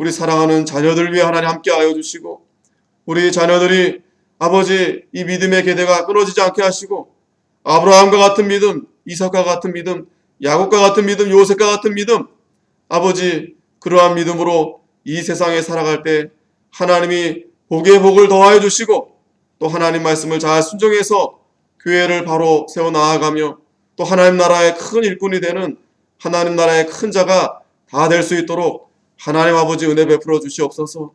우리 사랑하는 자녀들 위해 하나님 함께하여 주시고, 우리 자녀들이 아버지 이 믿음의 계대가 끊어지지 않게 하시고, 아브라함과 같은 믿음, 이삭과 같은 믿음, 야곱과 같은 믿음, 요셉과 같은 믿음, 아버지 그러한 믿음으로 이 세상에 살아갈 때 하나님이 복에 복을 더하여 주시고, 또 하나님 말씀을 잘 순종해서 교회를 바로 세워 나아가며 또 하나님 나라의 큰 일꾼이 되는 하나님 나라의 큰 자가 다 될 수 있도록 하나님 아버지 은혜 베풀어 주시옵소서.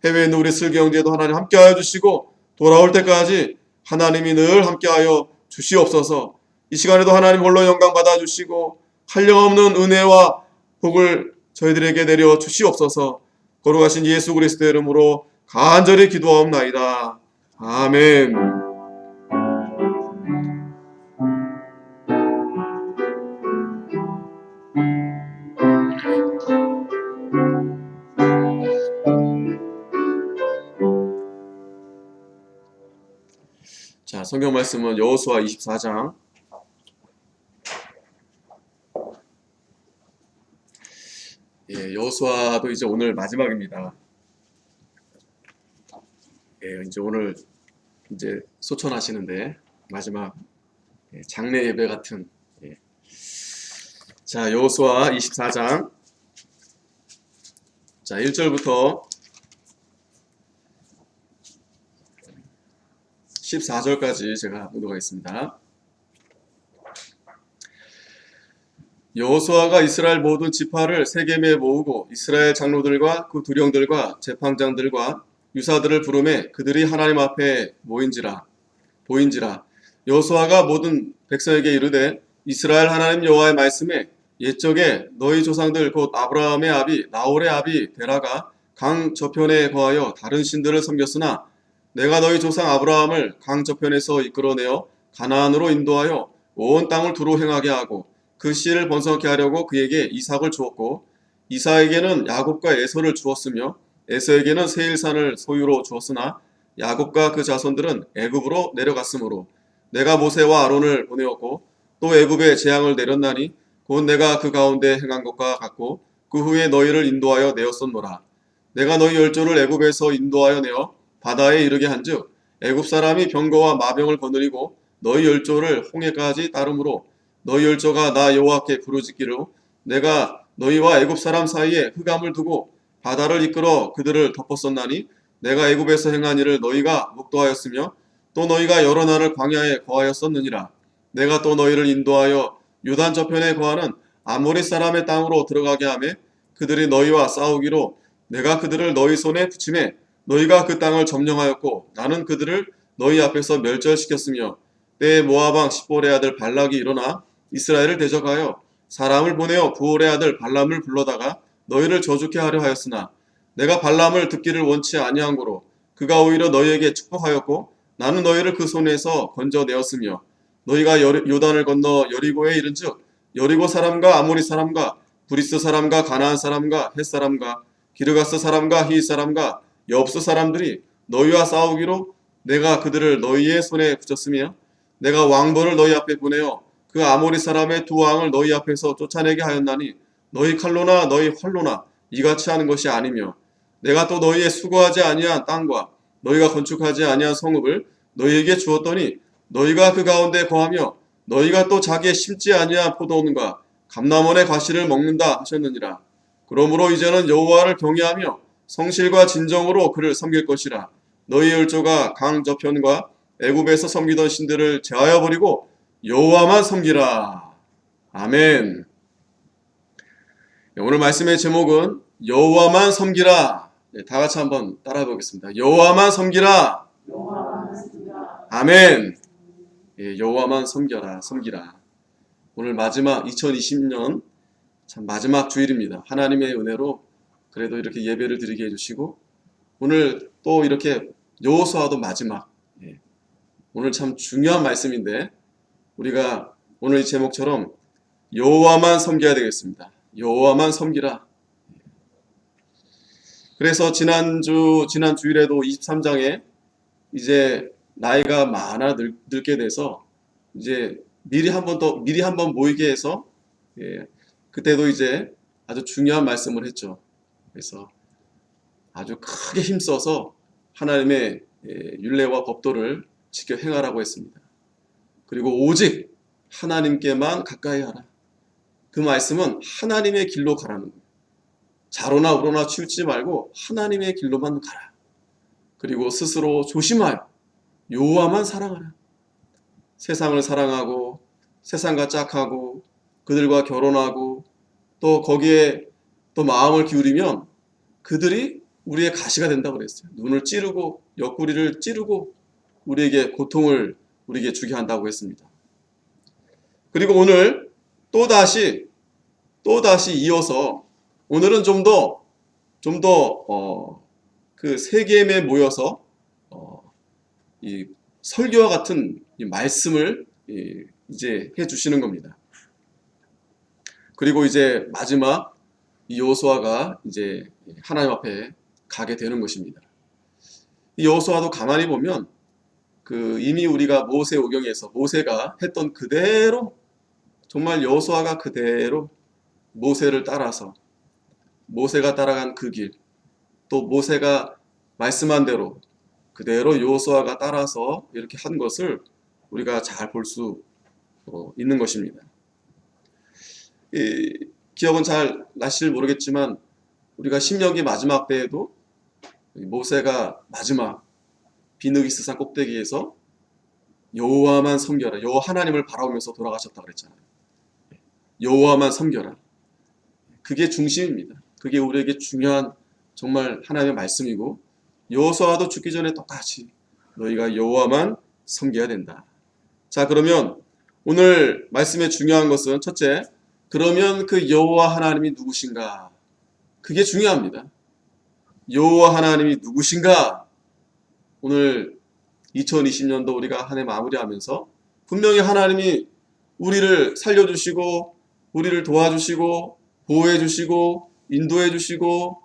해외에 있는 우리 슬기 형제도 하나님 함께하여 주시고, 돌아올 때까지 하나님이 늘 함께하여 주시옵소서. 이 시간에도 하나님 홀로 영광 받아 주시고 한량없는 은혜와 복을 저희들에게 내려 주시옵소서. 거룩하신 예수 그리스도의 이름으로 간절히 기도하옵나이다. 아멘. 자, 성경 말씀은 여호수아 24장. 여호수아도 이제 오늘 마지막입니다. 이제 오늘 이제 소천하시는데 마지막 장례 예배 같은. 자, 여호수아 24장. 자, 1절부터 14절까지 제가 보도하겠습니다. 여호수아가 이스라엘 모든 지파를 세겜에 모으고 이스라엘 장로들과 그 두령들과 재판장들과 유사들을 부르매 그들이 하나님 앞에 보인지라. 여호수아가 모든 백성에게 이르되 이스라엘 하나님 여호와의 말씀에 옛적에 너희 조상들 곧 아브라함의 아비 나홀의 아비 데라가 강 저편에 거하여 다른 신들을 섬겼으나 내가 너희 조상 아브라함을 강 저편에서 이끌어내어 가나안으로 인도하여 온 땅을 두루 행하게 하고 그 씨를 번성케 하려고 그에게 이삭을 주었고 이삭에게는 야곱과 에서를 주었으며 에서에게는 세일산을 소유로 주었으나 야곱과 그 자손들은 애굽으로 내려갔으므로 내가 모세와 아론을 보내었고 또 애굽에 재앙을 내렸나니 곧 내가 그 가운데 행한 것과 같고 그 후에 너희를 인도하여 내었었노라. 내가 너희 열조를 애굽에서 인도하여 내어 바다에 이르게 한즉 애굽 사람이 병거와 마병을 거느리고 너희 열조를 홍해까지 따르므로 너희 열조가 나 여호와께 부르짖기로 내가 너희와 애굽 사람 사이에 흑암을 두고 바다를 이끌어 그들을 덮었었나니 내가 애굽에서 행한 일을 너희가 묵도하였으며 또 너희가 여러 날을 광야에 거하였었느니라. 내가 또 너희를 인도하여 요단 저편에 거하는 아모리 사람의 땅으로 들어가게 하며 그들이 너희와 싸우기로 내가 그들을 너희 손에 붙이매 너희가 그 땅을 점령하였고 나는 그들을 너희 앞에서 멸절시켰으며 때에 모압 왕 십볼의 아들 발락이 일어나 이스라엘을 대적하여 사람을 보내어 부올의 아들 발람을 불러다가 너희를 저주케 하려 하였으나 내가 발람을 듣기를 원치 아니한 고로 그가 오히려 너희에게 축복하였고 나는 너희를 그 손에서 건져내었으며 너희가 요단을 건너 여리고에 이른즉 여리고 사람과 아모리 사람과 브리스 사람과 가나안 사람과 헷 사람과 기르가스 사람과 히 사람과 여브스 사람들이 너희와 싸우기로 내가 그들을 너희의 손에 붙였으며 내가 왕벌을 너희 앞에 보내어 그 아모리 사람의 두 왕을 너희 앞에서 쫓아내게 하였나니 너희 칼로나 너희 활로나 이같이 하는 것이 아니며 내가 또 너희의 수고하지 아니한 땅과 너희가 건축하지 아니한 성읍을 너희에게 주었더니 너희가 그 가운데 거하며 너희가 또 자기의 심지 아니한 포도원과 감람원의 과실을 먹는다 하셨느니라. 그러므로 이제는 여호와를 경외하며 성실과 진정으로 그를 섬길 것이라. 너희 열조가 강 저편과 애굽에서 섬기던 신들을 제하여 버리고 여호와만 섬기라. 아멘. 오늘 말씀의 제목은 여호와만 섬기라. 다 같이 한번 따라해 보겠습니다. 여호와만 섬기라. 아멘. 여호와만 섬기라. 오늘 마지막 2020년 참 마지막 주일입니다. 하나님의 은혜로 그래도 이렇게 예배를 드리게 해주시고 오늘 또 이렇게 여호수아도 마지막. 오늘 참 중요한 말씀인데 우리가 오늘 이 제목처럼 여호와만 섬겨야 되겠습니다. 여호와만 섬기라. 그래서 지난 주일에도 23장에 이제 나이가 많아 늙게 돼서 이제 미리 한번 모이게 해서 그때도 이제 아주 중요한 말씀을 했죠. 그래서 아주 크게 힘써서 하나님의 율례와 법도를 지켜 행하라고 했습니다. 그리고 오직 하나님께만 가까이 하라. 그 말씀은 하나님의 길로 가라는 거예요. 좌로나 우로나 치우치지 말고 하나님의 길로만 가라. 그리고 스스로 조심하여 여호와만 사랑하라. 세상을 사랑하고 세상과 짝하고 그들과 결혼하고 또 거기에 또 마음을 기울이면 그들이 우리의 가시가 된다고 그랬어요. 눈을 찌르고 옆구리를 찌르고 우리에게 고통을 우리에게 주게 한다고 했습니다. 그리고 오늘 또다시 이어서 오늘은 좀 더 그 세겜에 모여서 이 설교와 같은 이 말씀을 이제 해주시는 겁니다. 그리고 이제 마지막 이 여호수아가 이제 하나님 앞에 가게 되는 것입니다. 이 여호수아도 가만히 보면 그 이미 우리가 모세오경에서 모세가 했던 그대로 정말 여호수아가 그대로 모세를 따라서 모세가 따라간 그 길, 또 모세가 말씀한 대로 그대로 여호수아가 따라서 이렇게 한 것을 우리가 잘 볼 수 있는 것입니다. 기억은 잘 나실지 모르겠지만 우리가 신명기 마지막 때에도 모세가 마지막 비느기스산 꼭대기에서 여호와만 섬겨라, 여호와 하나님을 바라보면서 돌아가셨다 그랬잖아요. 여호와만 섬겨라. 그게 중심입니다. 그게 우리에게 중요한 정말 하나님의 말씀이고 여호수아도 죽기 전에 똑같이 너희가 여호와만 섬겨야 된다. 자, 그러면 오늘 말씀의 중요한 것은 첫째, 그러면 그 여호와 하나님이 누구신가? 그게 중요합니다. 여호와 하나님이 누구신가? 오늘 2020년도 우리가 한 해 마무리하면서 분명히 하나님이 우리를 살려주시고 우리를 도와주시고 보호해주시고 인도해주시고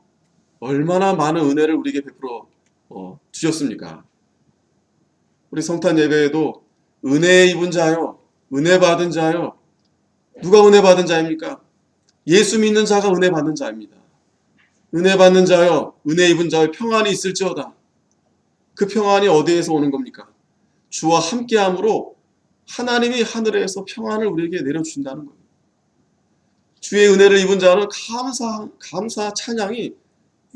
얼마나 많은 은혜를 우리에게 베풀어 주셨습니까? 우리 성탄 예배에도 은혜 입은 자요, 은혜 받은 자요. 누가 은혜 받은 자입니까? 예수 믿는 자가 은혜 받는 자입니다. 은혜 받는 자요, 은혜 입은 자요, 평안이 있을지어다. 그 평안이 어디에서 오는 겁니까? 주와 함께함으로 하나님이 하늘에서 평안을 우리에게 내려주신다는 거예요. 주의 은혜를 입은 자는 감사 찬양이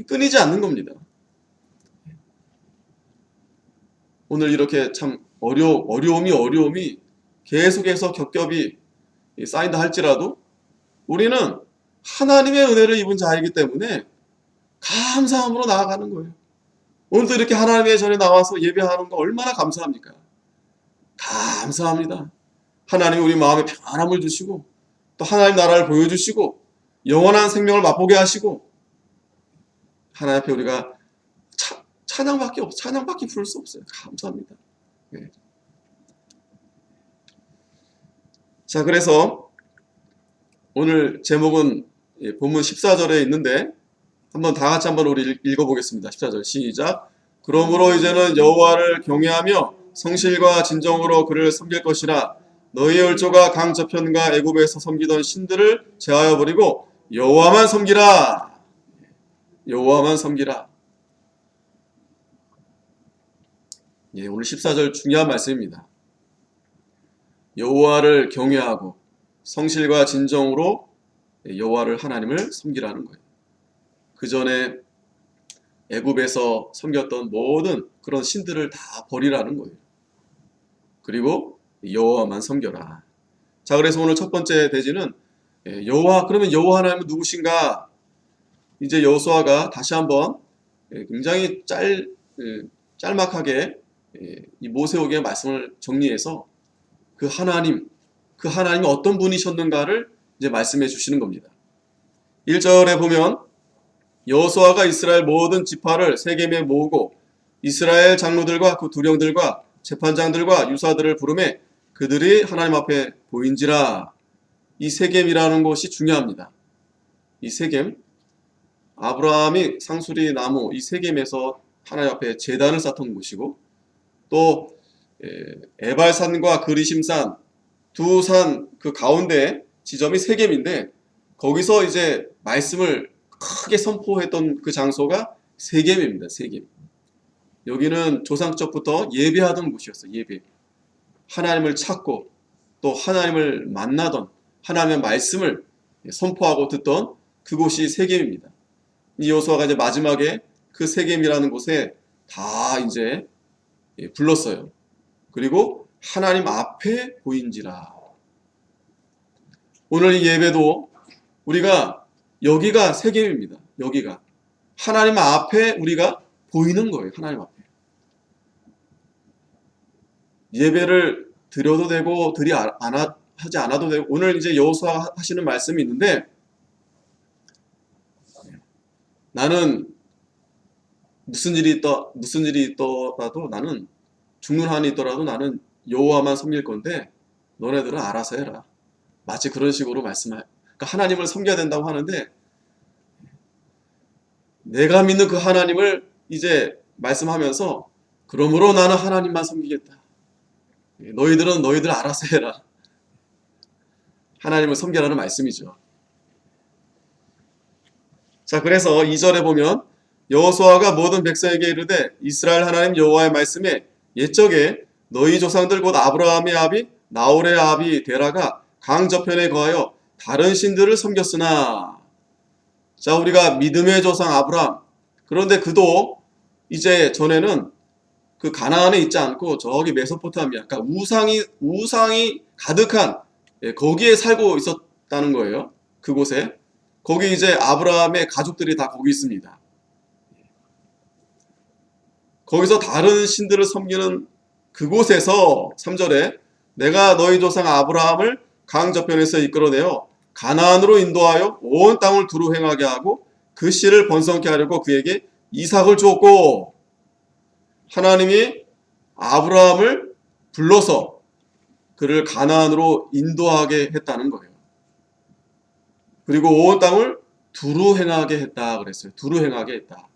끊이지 않는 겁니다. 오늘 이렇게 참 어려움이 계속해서 겹겹이 쌓인다 할지라도 우리는 하나님의 은혜를 입은 자이기 때문에 감사함으로 나아가는 거예요. 오늘도 이렇게 하나님의 전에 나와서 예배하는 거 얼마나 감사합니까? 감사합니다. 하나님이 우리 마음에 평안함을 주시고 또 하나님 나라를 보여주시고 영원한 생명을 맛보게 하시고 하나님 앞에 우리가 찬양밖에 부를 수 없어요. 감사합니다. 네. 자, 그래서 오늘 제목은 본문 14절에 있는데 한번 다 같이 한번 우리 읽어보겠습니다. 14절 시작. 그러므로 이제는 여호와를 경외하며 성실과 진정으로 그를 섬길 것이라. 너희의 얼조가 강 저편과 애굽에서 섬기던 신들을 제하여 버리고 여호와만 섬기라. 여호와만 섬기라. 예, 오늘 14절 중요한 말씀입니다. 여호와를 경외하고 성실과 진정으로 여호와를 하나님을 섬기라는 거예요. 그 전에 애굽에서 섬겼던 모든 그런 신들을 다 버리라는 거예요. 그리고 여호와만 섬겨라. 자, 그래서 오늘 첫 번째 대지는 그러면 여호와 하나님은 누구신가? 이제 여호수아가 다시 한번 굉장히 짤막하게 이 모세오경의 말씀을 정리해서 그 하나님이 어떤 분이셨는가를 이제 말씀해 주시는 겁니다. 1절에 보면 여호수아가 이스라엘 모든 지파를 세겜에 모으고 이스라엘 장로들과 그 두령들과 재판장들과 유사들을 부르매 그들이 하나님 앞에 보인지라. 이 세겜이라는 곳이 중요합니다. 이 세겜, 아브라함이 상수리 나무 이 세겜에서 하나님 앞에 제단을 쌓던 곳이고 또 에발산과 그리심산 두 산 그 가운데 지점이 세겜인데 거기서 이제 말씀을 크게 선포했던 그 장소가 세겜입니다. 세겜. 여기는 조상적부터 예배하던 곳이었어요. 예배. 하나님을 찾고 또 하나님을 만나던 하나님의 말씀을 선포하고 듣던 그곳이 세겜입니다. 이 여호수아가 이제 마지막에 그 세겜이라는 곳에 다 이제 불렀어요. 그리고 하나님 앞에 보인지라. 오늘 이 예배도 우리가 여기가 세겜입니다. 여기가 하나님 앞에 우리가 보이는 거예요. 하나님 앞에. 예배를 드려도 되고 하지 않아도 되고 오늘 이제 여호수아가 하시는 말씀이 있는데 나는 무슨 일이 있더라도 나는 죽는 한이 있더라도 나는 여호와만 섬길 건데 너네들은 알아서 해라. 마치 그런 식으로 그러니까 하나님을 섬겨야 된다고 하는데 내가 믿는 그 하나님을 이제 말씀하면서 그러므로 나는 하나님만 섬기겠다. 너희들은 너희들 알아서 해라. 하나님을 섬겨라는 말씀이죠. 자, 그래서 2절에 보면 여호수아가 모든 백성에게 이르되 이스라엘 하나님 여호와의 말씀에 옛적에 너희 조상들 곧 아브라함의 아비 나홀의 아비 데라가 강 저편에 거하여 다른 신들을 섬겼으나. 자, 우리가 믿음의 조상 아브라함, 그런데 그도 이제 전에는 그 가나안에 있지 않고 저기 메소포타미아, 그러니까 우상이 가득한 거기에 살고 있었다는 거예요. 그곳에. 거기 이제 아브라함의 가족들이 다 거기 있습니다. 거기서 다른 신들을 섬기는 그곳에서 3절에 내가 너희 조상 아브라함을 강 저편에서 이끌어내어 가나안으로 인도하여 온 땅을 두루 행하게 하고 그 씨를 번성케 하려고 그에게 이삭을 주었고. 하나님이 아브라함을 불러서 그를 가나안으로 인도하게 했다는 거예요. 그리고 온 땅을 두루 행하게 했다 그랬어요. 두루 행하게 했다.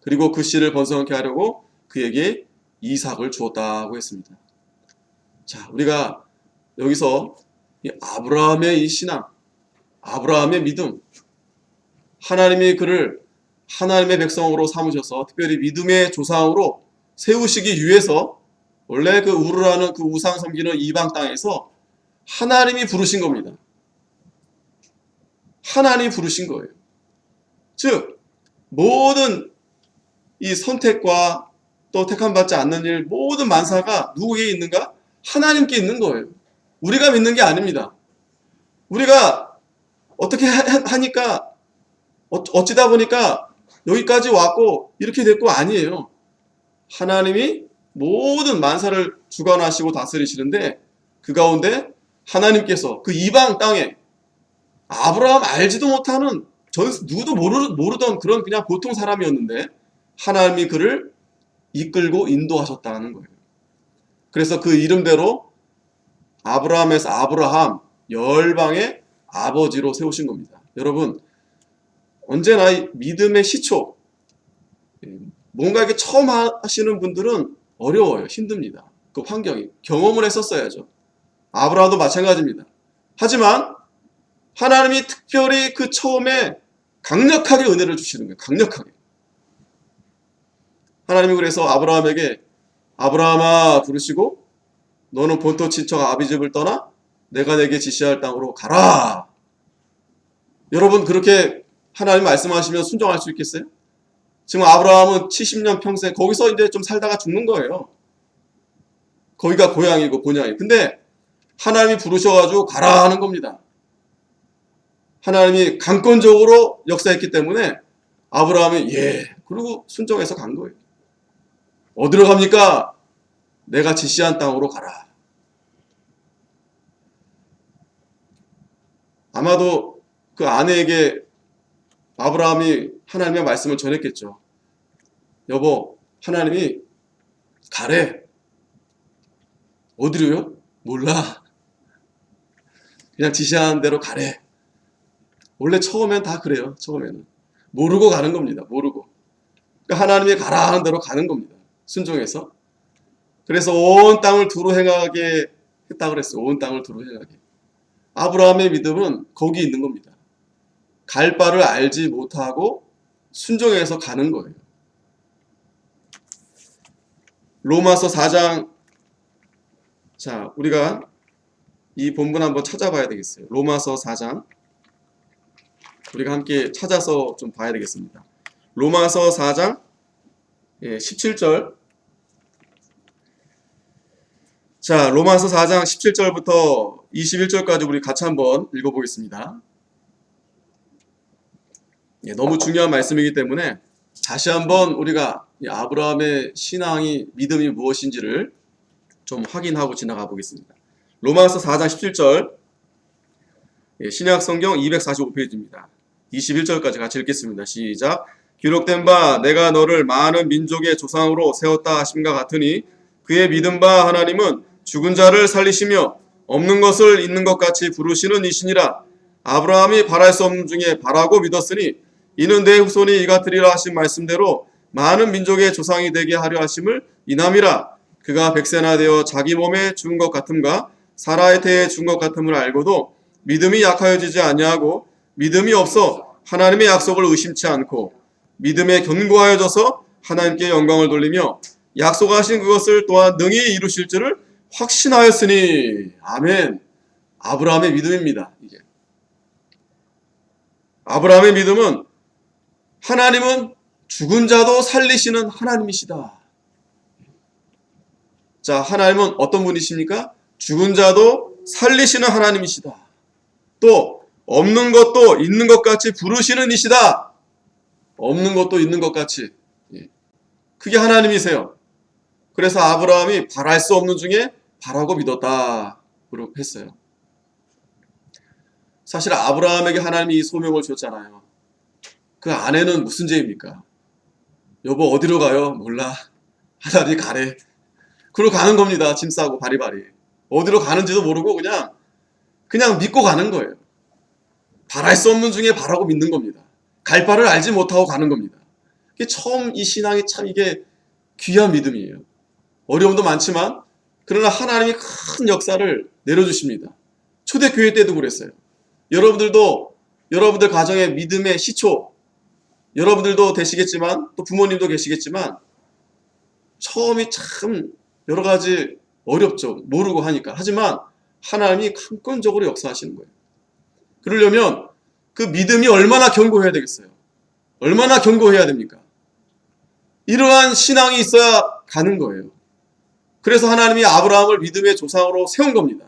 그리고 그 씨를 번성케 하려고 그에게 이삭을 주었다고 했습니다. 자, 우리가 여기서 이 아브라함의 이 신앙, 아브라함의 믿음, 하나님이 그를 하나님의 백성으로 삼으셔서 특별히 믿음의 조상으로 세우시기 위해서 원래 그 우르라는 그 우상 섬기는 이방 땅에서 하나님이 부르신 겁니다. 하나님이 부르신 거예요. 즉 모든 이 선택과 또 택함받지 않는 일, 모든 만사가 누구에게 있는가? 하나님께 있는 거예요. 우리가 믿는 게 아닙니다. 우리가 어떻게 하니까 어찌다 보니까 여기까지 왔고 이렇게 됐고 아니에요. 하나님이 모든 만사를 주관하시고 다스리시는데 그 가운데 하나님께서 그 이방 땅에 아브라함 알지도 못하는 누구도 모르던 그런 그냥 보통 사람이었는데 하나님이 그를 이끌고 인도하셨다는 거예요. 그래서 그 이름대로 아브라함에서 아브라함, 열방의 아버지로 세우신 겁니다. 여러분, 언제나 믿음의 시초, 뭔가 이렇게 처음 하시는 분들은 어려워요. 힘듭니다. 그 환경이. 경험을 했었어야죠. 아브라함도 마찬가지입니다. 하지만 하나님이 특별히 그 처음에 강력하게 은혜를 주시는 거예요. 강력하게. 하나님이 그래서 아브라함에게 아브라함아 부르시고 너는 본토 친척 아비집을 떠나 내가 내게 지시할 땅으로 가라. 여러분 그렇게 하나님 말씀하시면 순종할 수 있겠어요? 지금 아브라함은 70년 평생 거기서 이제 좀 살다가 죽는 거예요. 거기가 고향이고 본향이. 근데 하나님이 부르셔가지고 가라 하는 겁니다. 하나님이 강권적으로 역사했기 때문에 아브라함이 그리고 순종해서 간 거예요. 어디로 갑니까? 내가 지시한 땅으로 가라. 아마도 그 아내에게 아브라함이 하나님의 말씀을 전했겠죠. 여보, 하나님이 가래. 어디로요? 몰라. 그냥 지시하는 대로 가래. 원래 처음엔 다 그래요. 처음에는. 모르고 가는 겁니다. 모르고. 그러니까 하나님이 가라 하는 대로 가는 겁니다. 순종해서. 그래서 온 땅을 두루 행하게 했다고 그랬어요. 온 땅을 두루 행하게. 아브라함의 믿음은 거기 있는 겁니다. 갈 바를 알지 못하고 순종해서 가는 거예요. 로마서 4장, 자, 우리가 이 본문 한번 찾아봐야 되겠어요. 로마서 4장, 우리가 함께 찾아서 좀 봐야 되겠습니다. 로마서 4장 17절. 자, 로마서 4장 17절부터 21절까지 우리 같이 한번 읽어보겠습니다. 너무 중요한 말씀이기 때문에 다시 한번 우리가 아브라함의 신앙이, 믿음이 무엇인지를 좀 확인하고 지나가 보겠습니다. 로마서 4장 17절, 신약 성경 245페이지입니다. 21절까지 같이 읽겠습니다. 시작. 기록된 바 내가 너를 많은 민족의 조상으로 세웠다 하심과 같으니 그의 믿은 바 하나님은 죽은 자를 살리시며 없는 것을 있는 것 같이 부르시는 이시니라. 아브라함이 바랄 수 없는 중에 바라고 믿었으니 이는 내 후손이 이같으리라 하신 말씀대로 많은 민족의 조상이 되게 하려 하심을 인함이라. 그가 백세나 되어 자기 몸에 죽은 것 같음과 사라의 태에 죽은 것 같음을 알고도 믿음이 약하여지지 아니하고 믿음이 없어 하나님의 약속을 의심치 않고 믿음에 견고하여져서 하나님께 영광을 돌리며 약속하신 그것을 또한 능히 이루실 줄을 확신하였으니. 아멘. 아브라함의 믿음입니다. 이게 아브라함의 믿음은 하나님은 죽은 자도 살리시는 하나님이시다. 자, 하나님은 어떤 분이십니까? 죽은 자도 살리시는 하나님이시다. 또 없는 것도 있는 것 같이 부르시는 이시다. 없는 것도 있는 것 같이. 그게 하나님이세요. 그래서 아브라함이 바랄 수 없는 중에 바라고 믿었다 했어요. 사실 아브라함에게 하나님이 이 소명을 줬잖아요. 그 아내는 무슨 죄입니까? 여보 어디로 가요? 몰라. 하나님 가래. 그러고 가는 겁니다. 짐 싸고 바리바리. 어디로 가는지도 모르고 그냥 믿고 가는 거예요. 바랄 수 없는 중에 바라고 믿는 겁니다. 갈 바를 알지 못하고 가는 겁니다. 이게 처음 이 신앙이 참 이게 귀한 믿음이에요. 어려움도 많지만 그러나 하나님이 큰 역사를 내려주십니다. 초대교회 때도 그랬어요. 여러분들 가정의 믿음의 시초, 여러분들도 되시겠지만 또 부모님도 계시겠지만 처음이 참 여러 가지 어렵죠. 모르고 하니까. 하지만 하나님이 강권적으로 역사하시는 거예요. 그러려면 그 믿음이 얼마나 견고해야 되겠어요. 얼마나 견고해야 됩니까? 이러한 신앙이 있어야 가는 거예요. 그래서 하나님이 아브라함을 믿음의 조상으로 세운 겁니다.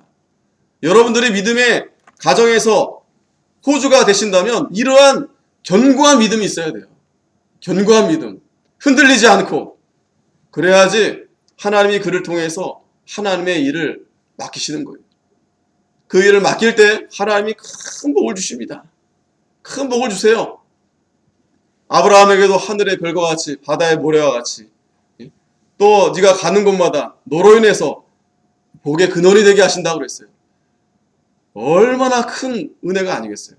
여러분들이 믿음의 가정에서 호주가 되신다면 이러한 견고한 믿음이 있어야 돼요. 견고한 믿음. 흔들리지 않고. 그래야지 하나님이 그를 통해서 하나님의 일을 맡기시는 거예요. 그 일을 맡길 때 하나님이 큰 복을 주십니다. 큰 복을 주세요. 아브라함에게도 하늘의 별과 같이 바다의 모래와 같이 또 네가 가는 곳마다 너로 인해서 복의 근원이 되게 하신다고 그랬어요. 얼마나 큰 은혜가 아니겠어요.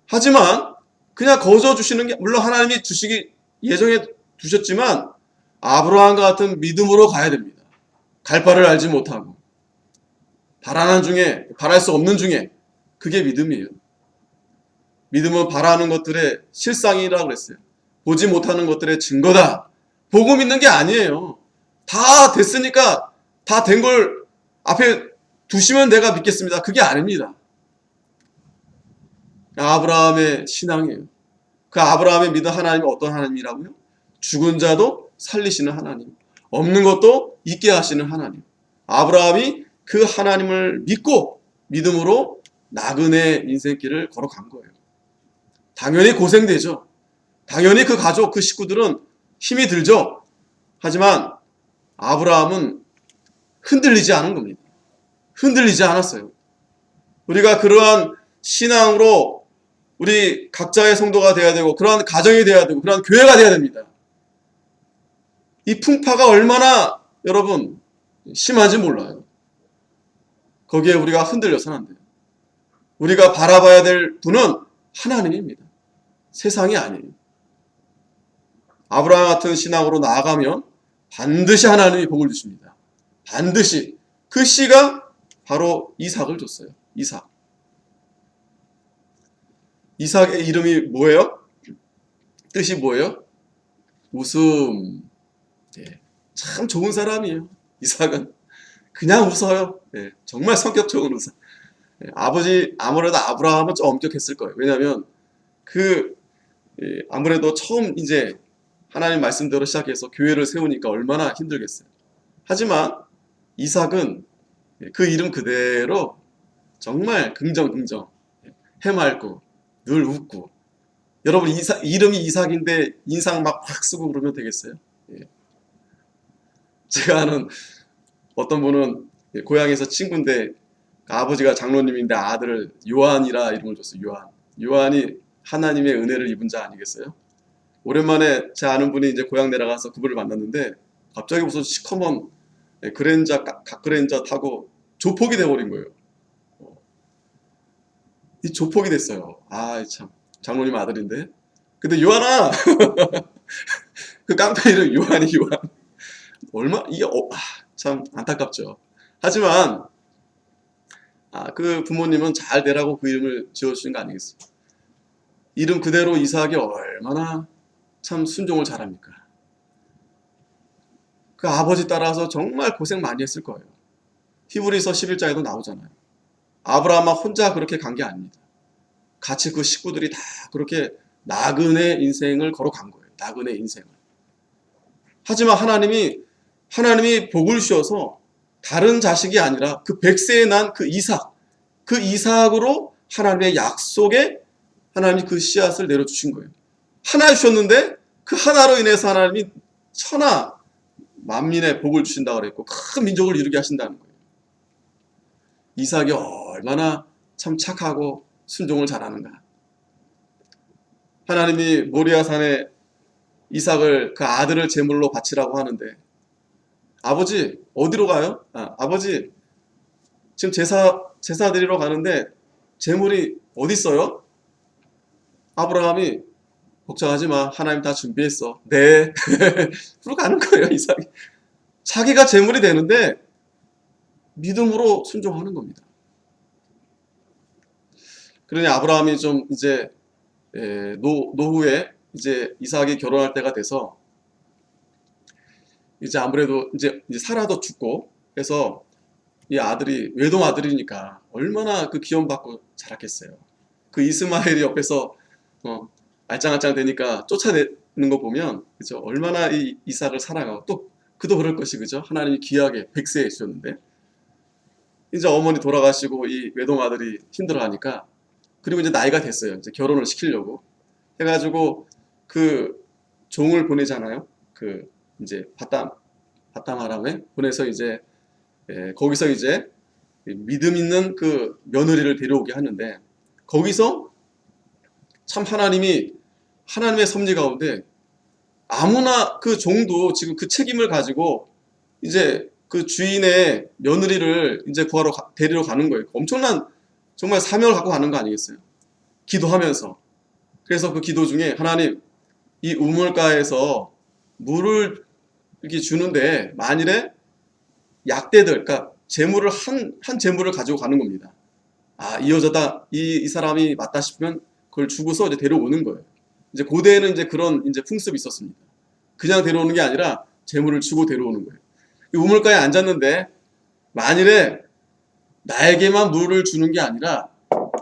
하지만 그냥 거저 주시는 게 물론 하나님이 주시기 예정해 두셨지만 아브라함과 같은 믿음으로 가야 됩니다. 갈 바를 알지 못하고 바라는 중에 바랄 수 없는 중에 그게 믿음이에요. 믿음은 바라는 것들의 실상이라고 그랬어요. 보지 못하는 것들의 증거다. 보고 믿는 게 아니에요. 다 됐으니까 다 된 걸 앞에 두시면 내가 믿겠습니다. 그게 아닙니다. 아브라함의 신앙이에요. 그 아브라함의 믿은 하나님이 어떤 하나님이라고요? 죽은 자도 살리시는 하나님, 없는 것도 있게 하시는 하나님. 아브라함이 그 하나님을 믿고 믿음으로 나그네 인생길을 걸어간 거예요. 당연히 고생되죠. 당연히 그 가족, 그 식구들은 힘이 들죠. 하지만 아브라함은 흔들리지 않은 겁니다. 흔들리지 않았어요. 우리가 그러한 신앙으로 우리 각자의 성도가 되어야 되고 그러한 가정이 되어야 되고 그러한 교회가 되어야 됩니다. 이 풍파가 얼마나 여러분 심한지 몰라요. 거기에 우리가 흔들려서는 안 돼요. 우리가 바라봐야 될 분은 하나님입니다. 세상이 아니에요. 아브라함 같은 신앙으로 나아가면 반드시 하나님이 복을 주십니다. 반드시. 그 씨가 바로 이삭을 줬어요. 이삭. 이삭의 이름이 뭐예요? 뜻이 뭐예요? 웃음. 예, 참 좋은 사람이에요. 이삭은 그냥 웃어요. 예, 정말 성격 좋은 웃음. 예, 아버지 아무래도 아브라함은 좀 엄격했을 거예요. 왜냐하면 그 아무래도 처음 이제 하나님 말씀대로 시작해서 교회를 세우니까 얼마나 힘들겠어요. 하지만 이삭은 그 이름 그대로 정말 긍정, 해맑고 늘 웃고. 여러분 이름이 이삭인데 인상 막 확 쓰고 그러면 되겠어요? 예. 제가 아는 어떤 분은 고향에서 친구인데 아버지가 장로님인데 아들을 요한이라 이름을 줬어요. 요한. 요한이 하나님의 은혜를 입은 자 아니겠어요? 오랜만에 제 아는 분이 이제 고향 내려가서 그분을 만났는데 갑자기 무슨 시커먼 그랜저 각그랜저 타고 조폭이 돼버린 거예요. 이 조폭이 됐어요. 아 참 장로님 아들인데. 근데 요한아 그 깡패 이름 요한이 요한. 얼마 이게 참 안타깝죠. 하지만 그 부모님은 잘 되라고 그 이름을 지어주신 거 아니겠어요? 이름 그대로 이삭이 얼마나 참 순종을 잘합니까? 그 아버지 따라서 정말 고생 많이 했을 거예요. 히브리서 11장에도 나오잖아요. 아브라함 혼자 그렇게 간 게 아닙니다. 같이 그 식구들이 다 그렇게 나그네 인생을 걸어간 거예요. 나그네 인생을. 하지만 하나님이 복을 주셔서 다른 자식이 아니라 그 100세에 난 그 이삭으로 하나님의 약속에 하나님이 그 씨앗을 내려주신 거예요. 하나 주셨는데 그 하나로 인해서 하나님이 천하 만민의 복을 주신다고 그랬고 큰 민족을 이루게 하신다는 거예요. 이삭이 얼마나 참 착하고 순종을 잘하는가. 하나님이 모리아산에 이삭을 그 아들을 제물로 바치라고 하는데 아버지 어디로 가요? 아버지 지금 제사 드리러 가는데 제물이 어디 있어요? 아브라함이 걱정하지 마. 하나님 다 준비했어. 네. 그러고 가는 거예요, 이삭이. 자기가 제물이 되는데 믿음으로 순종하는 겁니다. 그러니 아브라함이 좀 이제 노후에 이제 이삭이 결혼할 때가 돼서 이제 아무래도 이제 사라도 죽고 해서 이 아들이 외동 아들이니까 얼마나 그 기원받고 자랐겠어요. 그 이스마엘이 옆에서 알짱알짱 되니까 쫓아내는 거 보면 그죠? 얼마나 이 이삭을 사랑하고 또 그도 그럴 것이 그죠? 하나님이 귀하게 100세에 주셨는데 이제 어머니 돌아가시고 이 외동 아들이 힘들어하니까 그리고 이제 나이가 됐어요. 이제 결혼을 시키려고 해가지고 그 종을 보내잖아요. 그 이제 바담 아람에 보내서 이제 거기서 이제 믿음 있는 그 며느리를 데려오게 하는데 거기서 참 하나님의 섭리 가운데 아무나 그 종도 지금 그 책임을 가지고 이제 그 주인의 며느리를 이제 데리러 가는 거예요. 엄청난 정말 사명을 갖고 가는 거 아니겠어요? 기도하면서. 그래서 그 기도 중에 하나님 이 우물가에서 물을 이렇게 주는데 만일에 약대들, 그러니까 재물을 한 재물을 가지고 가는 겁니다. 이 여자다, 이 사람이 맞다 싶으면 그걸 주고서 이제 데려오는 거예요. 이제 고대에는 이제 그런 이제 풍습이 있었습니다. 그냥 데려오는 게 아니라 재물을 주고 데려오는 거예요. 이 우물가에 앉았는데 만일에 나에게만 물을 주는 게 아니라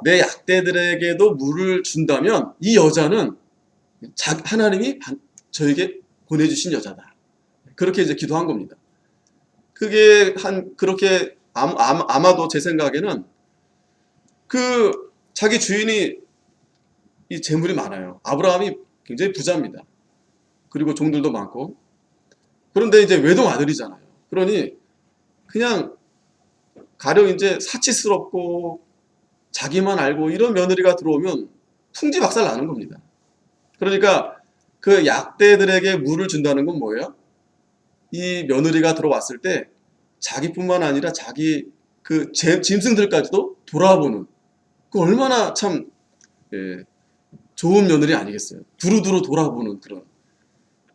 내 약대들에게도 물을 준다면 이 여자는 하나님이 저에게 보내주신 여자다. 그렇게 이제 기도한 겁니다. 그게 그렇게 아마도 제 생각에는 그 자기 주인이 이 재물이 많아요. 아브라함이 굉장히 부자입니다. 그리고 종들도 많고. 그런데 이제 외동 아들이잖아요. 그러니 그냥 가령 이제 사치스럽고 자기만 알고 이런 며느리가 들어오면 풍지박살 나는 겁니다. 그러니까 그 약대들에게 물을 준다는 건 뭐예요? 이 며느리가 들어왔을 때 자기뿐만 아니라 자기 그 짐승들까지도 돌아보는 그 얼마나 참 좋은 며느리 아니겠어요? 두루두루 돌아보는 그런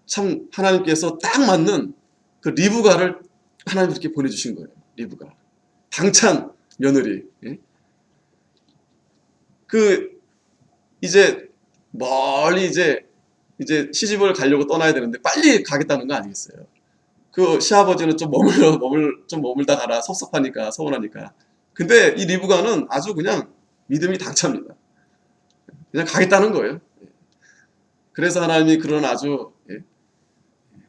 참 하나님께서 딱 맞는 그 리브가를 하나님 이렇게 보내주신 거예요. 리브가 당찬 며느리. 그 이제 멀리 이제 이제 시집을 가려고 떠나야 되는데 빨리 가겠다는 거 아니겠어요? 그 시아버지는 좀 머물다 가라. 섭섭하니까, 서운하니까. 근데 이 리브가는 아주 그냥 믿음이 당찹니다. 그냥 가겠다는 거예요. 그래서 하나님이 그런 아주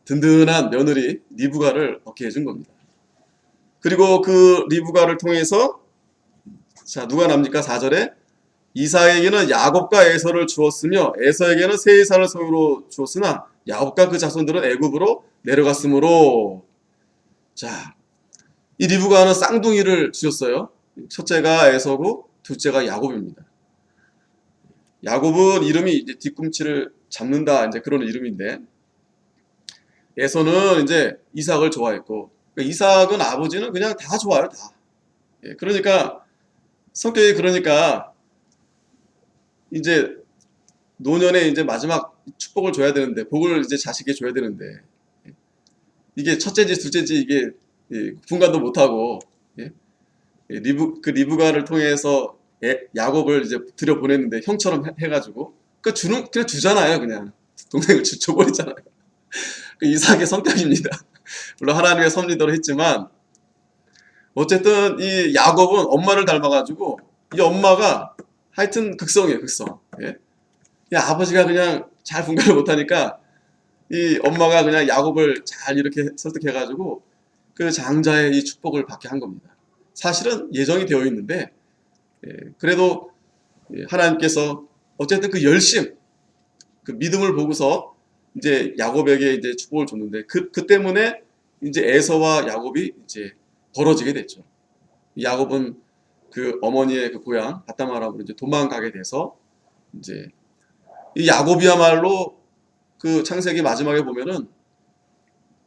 든든한 며느리 리브가를 얻게 해준 겁니다. 그리고 그 리브가를 통해서 자, 누가 납니까? 4절에 이삭에게는 야곱과 에서를 주었으며 에서에게는 세이사를 소유로 주었으나 야곱과 그 자손들은 애굽으로 내려갔으므로. 자, 이 리브가는 쌍둥이를 주셨어요. 첫째가 에서고 둘째가 야곱입니다. 야곱은 이름이 이제 뒤꿈치를 잡는다 이제 그런 이름인데 에서는 이제 이삭을 좋아했고 그러니까 이삭은 아버지는 그냥 다 좋아요 다. 그러니까 성격이 그러니까 이제 노년에 이제 마지막 축복을 줘야 되는데 복을 이제 자식에게 줘야 되는데 이게 첫째인지 둘째인지 이게 분간도 못하고 그 리브가를 통해서 야곱을 이제 들여보냈는데 형처럼 해가지고 그 그냥 주잖아요. 그냥 동생을 줘버리잖아요. 그 이삭의 성격입니다. 물론 하나님의 섭리대로 했지만 어쨌든 이 야곱은 엄마를 닮아가지고 이 엄마가 하여튼 극성이에요. 극성. 아버지가 그냥 잘 분간을 못하니까 이 엄마가 그냥 야곱을 잘 이렇게 설득해가지고 그 장자의 이 축복을 받게 한 겁니다. 사실은 예정이 되어 있는데 그래도 하나님께서 어쨌든 그 열심, 그 믿음을 보고서 이제 야곱에게 이제 축복을 줬는데 그 때문에 이제 에서와 야곱이 이제 벌어지게 됐죠. 야곱은 그 어머니의 그 고향 바다마람으로 이제 도망가게 돼서 이제 이 야곱이야말로 그 창세기 마지막에 보면은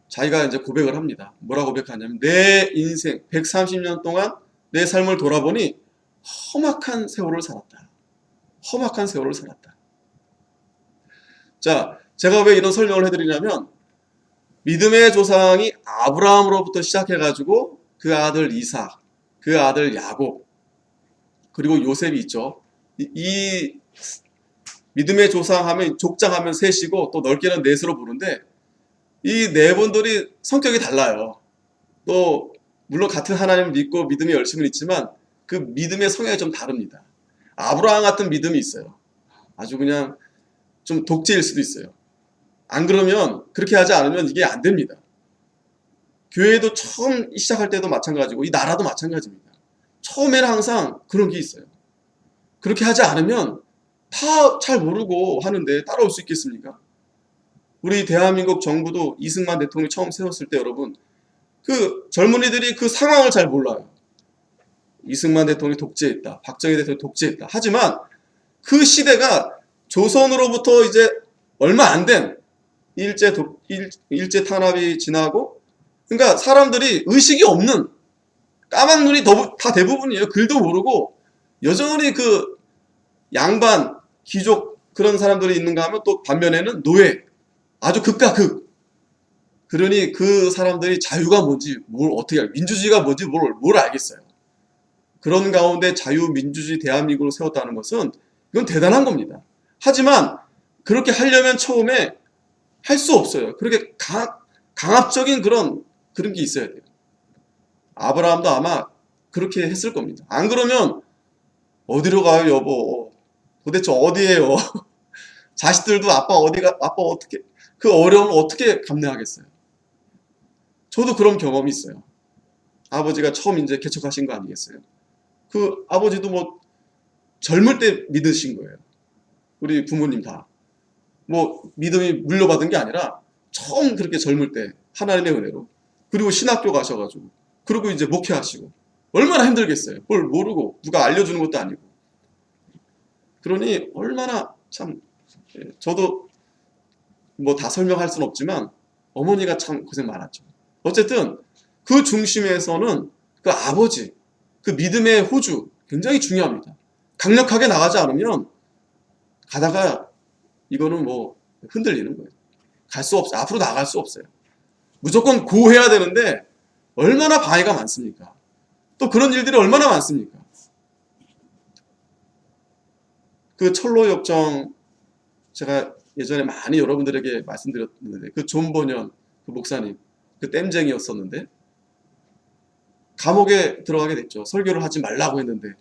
자기가 이제 고백을 합니다. 뭐라 고백하냐면 내 인생 130년 동안 내 삶을 돌아보니 험악한 세월을 살았다. 험악한 세월을 살았다. 자, 제가 왜 이런 설명을 해드리냐면 믿음의 조상이 아브라함으로부터 시작해가지고 그 아들 이삭, 그 아들 야곱, 그리고 요셉이 있죠. 이 믿음의 조상하면 족장하면 셋이고 또 넓게는 넷으로 부르는데 이 네 분들이 성격이 달라요. 또 물론 같은 하나님을 믿고 믿음의 열심은 있지만 그 믿음의 성향이 좀 다릅니다. 아브라함 같은 믿음이 있어요. 아주 그냥 좀 독재일 수도 있어요. 안 그러면 그렇게 하지 않으면 이게 안 됩니다. 교회도 처음 시작할 때도 마찬가지고 이 나라도 마찬가지입니다. 처음에는 항상 그런 게 있어요. 그렇게 하지 않으면 다 잘 모르고 하는데 따라올 수 있겠습니까? 우리 대한민국 정부도 이승만 대통령이 처음 세웠을 때 여러분 그 젊은이들이 그 상황을 잘 몰라요. 이승만 대통령이 독재했다. 박정희 대통령이 독재했다. 하지만 그 시대가 조선으로부터 이제 얼마 안 된 일제 탄압이 지나고 그러니까 사람들이 의식이 없는 까막눈이 다 대부분이에요. 글도 모르고 여전히 그 양반 귀족 그런 사람들이 있는가 하면 또 반면에는 노예 아주 극과 극. 그러니 그 사람들이 자유가 뭔지 뭘 어떻게 알고 민주주의가 뭔지 뭘 알겠어요. 그런 가운데 자유민주주의 대한민국을 세웠다는 것은 이건 대단한 겁니다. 하지만 그렇게 하려면 처음에 할 수 없어요. 그렇게 강압적인 그런 게 있어야 돼요. 아브라함도 아마 그렇게 했을 겁니다. 안 그러면 어디로 가요 여보? 도대체 어디에요? 자식들도 아빠 어떻게 그 어려움을 어떻게 감내하겠어요? 저도 그런 경험이 있어요. 아버지가 처음 이제 개척하신 거 아니겠어요? 그 아버지도 뭐 젊을 때 믿으신 거예요. 우리 부모님 다. 뭐 믿음이 물려받은 게 아니라 처음 그렇게 젊을 때 하나님의 은혜로 그리고 신학교 가셔가지고 그리고 이제 목회하시고 얼마나 힘들겠어요. 뭘 모르고 누가 알려주는 것도 아니고 그러니 얼마나 참 저도 뭐 다 설명할 수는 없지만 어머니가 참 고생 많았죠. 어쨌든 그 중심에서는 그 아버지 그 믿음의 호주 굉장히 중요합니다. 강력하게 나가지 않으면 가다가 이거는 뭐 흔들리는 거예요. 갈 수 없어요. 앞으로 나갈 수 없어요. 무조건 고해야 되는데 얼마나 방해가 많습니까? 또 그런 일들이 얼마나 많습니까? 그 철로 역정 제가 예전에 많이 여러분들에게 말씀드렸는데 그 존 버년 그 목사님 그 땜쟁이였었는데 감옥에 들어가게 됐죠. 설교를 하지 말라고 했는데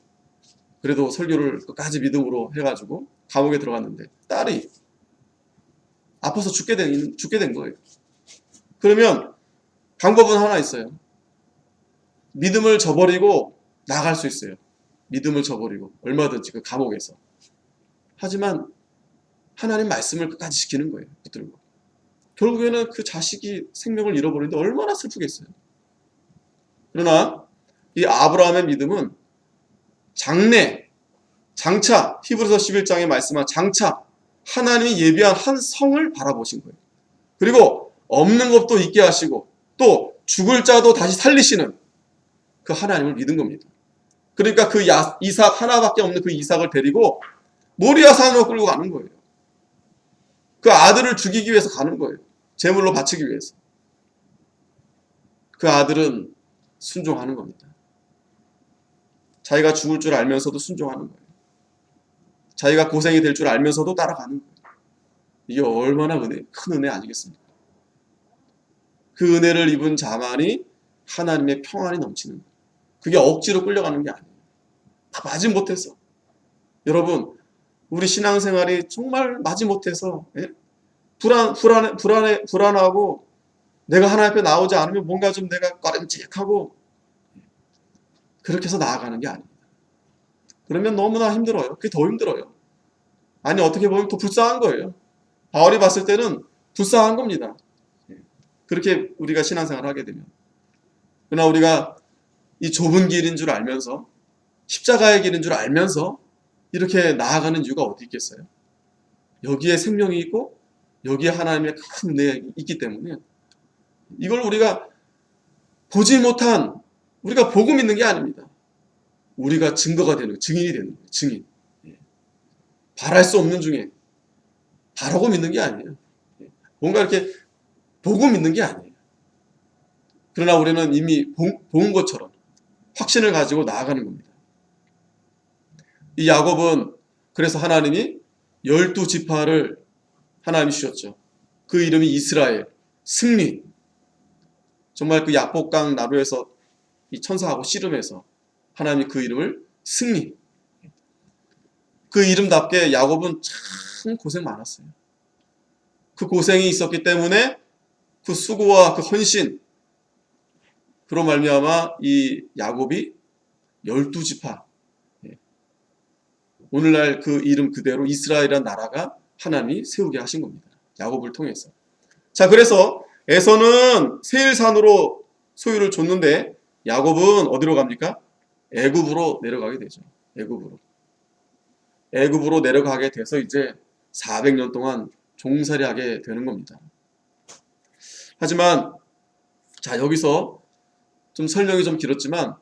그래도 설교를 끝까지 믿음으로 해가지고 감옥에 들어갔는데 딸이 아파서 죽게 된 거예요. 그러면 방법은 하나 있어요. 믿음을 저버리고 나갈 수 있어요. 믿음을 저버리고 얼마든지 그 감옥에서. 하지만 하나님 말씀을 끝까지 지키는 거예요. 붙들고. 결국에는 그 자식이 생명을 잃어버리는데 얼마나 슬프겠어요. 그러나 이 아브라함의 믿음은 장차 히브리서 11장에 말씀한 장차 하나님이 예비한 한 성을 바라보신 거예요. 그리고 없는 것도 있게 하시고 또 죽을 자도 다시 살리시는 그 하나님을 믿은 겁니다. 그러니까 그 이삭 하나밖에 없는 그 이삭을 데리고 모리아 산으로 끌고 가는 거예요. 그 아들을 죽이기 위해서 가는 거예요. 제물로 바치기 위해서. 그 아들은 순종하는 겁니다. 자기가 죽을 줄 알면서도 순종하는 거예요. 자기가 고생이 될 줄 알면서도 따라가는 거예요. 이게 얼마나 큰 은혜 아니겠습니까? 그 은혜를 입은 자만이 하나님의 평안이 넘치는 거예요. 그게 억지로 끌려가는 게 아니에요. 다 마지못해서. 여러분, 우리 신앙생활이 정말 마지못해서 불안하고 내가 하나님 앞에 나오지 않으면 뭔가 좀 내가 꺼림칙하고 그렇게 해서 나아가는 게 아닙니다. 그러면 너무나 힘들어요. 그게 더 힘들어요. 아니 어떻게 보면 더 불쌍한 거예요. 바울이 봤을 때는 불쌍한 겁니다. 그렇게 우리가 신앙생활을 하게 되면. 그러나 우리가 이 좁은 길인 줄 알면서 십자가의 길인 줄 알면서 이렇게 나아가는 이유가 어디 있겠어요? 여기에 생명이 있고 여기에 하나님의 큰 은혜가 있기 때문에 이걸 우리가 보지 못한 우리가 보고 믿는 게 아닙니다. 우리가 증거가 되는 증인이 되는 거예요. 증인. 바랄 수 없는 중에 바라고 믿는 게 아니에요. 뭔가 이렇게 보고 믿는 게 아니에요. 그러나 우리는 이미 본 것처럼 확신을 가지고 나아가는 겁니다. 이 야곱은 그래서 하나님이 12지파를 하나님이 주셨죠. 그 이름이 이스라엘, 승리. 정말 그 야복강 나루에서 이 천사하고 씨름해서 하나님이 그 이름을 승리. 그 이름답게 야곱은 참 고생 많았어요. 그 고생이 있었기 때문에 그 수고와 그 헌신, 그로 말미암아 이 야곱이 12지파, 오늘날 그 이름 그대로 이스라엘이라는 나라가 하나님이 세우게 하신 겁니다. 야곱을 통해서. 자, 그래서 에서는 세일산으로 소유를 줬는데 야곱은 어디로 갑니까? 애굽으로 내려가게 되죠. 애굽으로 내려가게 돼서 이제 400년 동안 종살이 하게 되는 겁니다. 하지만 자, 여기서 좀 설명이 좀 길었지만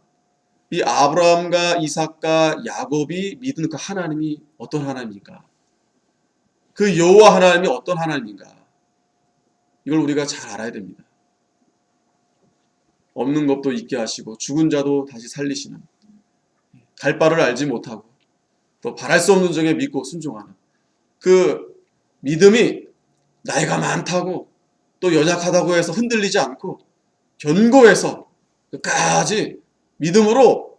이 아브라함과 이삭과 야곱이 믿은 그 하나님이 어떤 하나님인가? 그 여호와 하나님이 어떤 하나님인가? 이걸 우리가 잘 알아야 됩니다. 없는 것도 있게 하시고 죽은 자도 다시 살리시는, 갈 바를 알지 못하고 또 바랄 수 없는 중에 믿고 순종하는 그 믿음이 나이가 많다고 또 연약하다고 해서 흔들리지 않고 견고해서 끝까지 믿음으로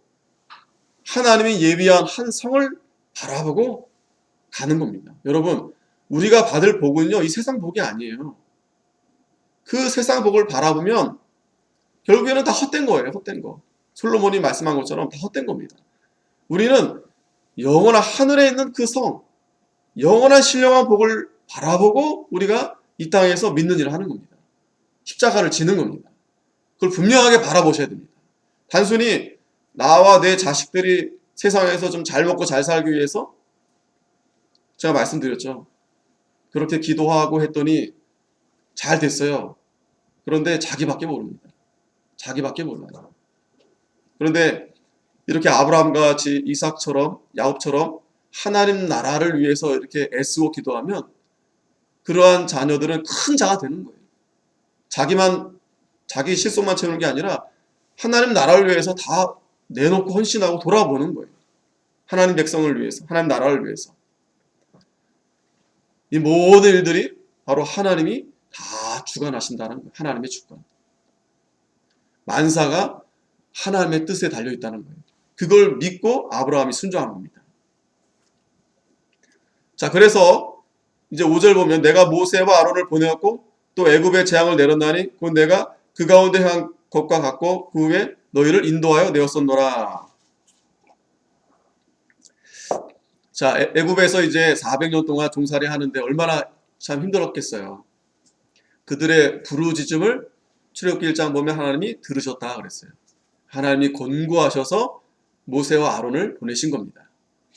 하나님이 예비한 한 성을 바라보고 가는 겁니다. 여러분, 우리가 받을 복은요, 이 세상 복이 아니에요. 그 세상 복을 바라보면 결국에는 다 헛된 거예요. 헛된 거. 솔로몬이 말씀한 것처럼 다 헛된 겁니다. 우리는 영원한 하늘에 있는 그 성, 영원한 신령한 복을 바라보고 우리가 이 땅에서 믿는 일을 하는 겁니다. 십자가를 지는 겁니다. 그걸 분명하게 바라보셔야 됩니다. 단순히 나와 내 자식들이 세상에서 좀 잘 먹고 잘 살기 위해서 제가 말씀드렸죠. 그렇게 기도하고 했더니 잘 됐어요. 그런데 자기밖에 모릅니다. 자기밖에 몰라요. 그런데 이렇게 아브라함과 같이 이삭처럼 야곱처럼 하나님 나라를 위해서 이렇게 애쓰고 기도하면 그러한 자녀들은 큰 자가 되는 거예요. 자기 실속만 채우는 게 아니라 하나님 나라를 위해서 다 내놓고 헌신하고 돌아보는 거예요. 하나님 백성을 위해서, 하나님 나라를 위해서. 이 모든 일들이 바로 하나님이 다 주관하신다는 거예요. 하나님의 주관. 만사가 하나님의 뜻에 달려 있다는 거예요. 그걸 믿고 아브라함이 순종한 겁니다. 자, 그래서 이제 5절 보면 내가 모세와 아론을 보내었고 또 애굽의 재앙을 내렸나니 곧 내가 그 가운데 한 것과 같고 그 후에 너희를 인도하여 내었었노라. 자, 애굽에서 이제 400년 동안 종살이 하는데 얼마나 참 힘들었겠어요. 그들의 부르짖음을 출애굽기 1장 보면 하나님이 들으셨다 그랬어요. 하나님이 권고하셔서 모세와 아론을 보내신 겁니다.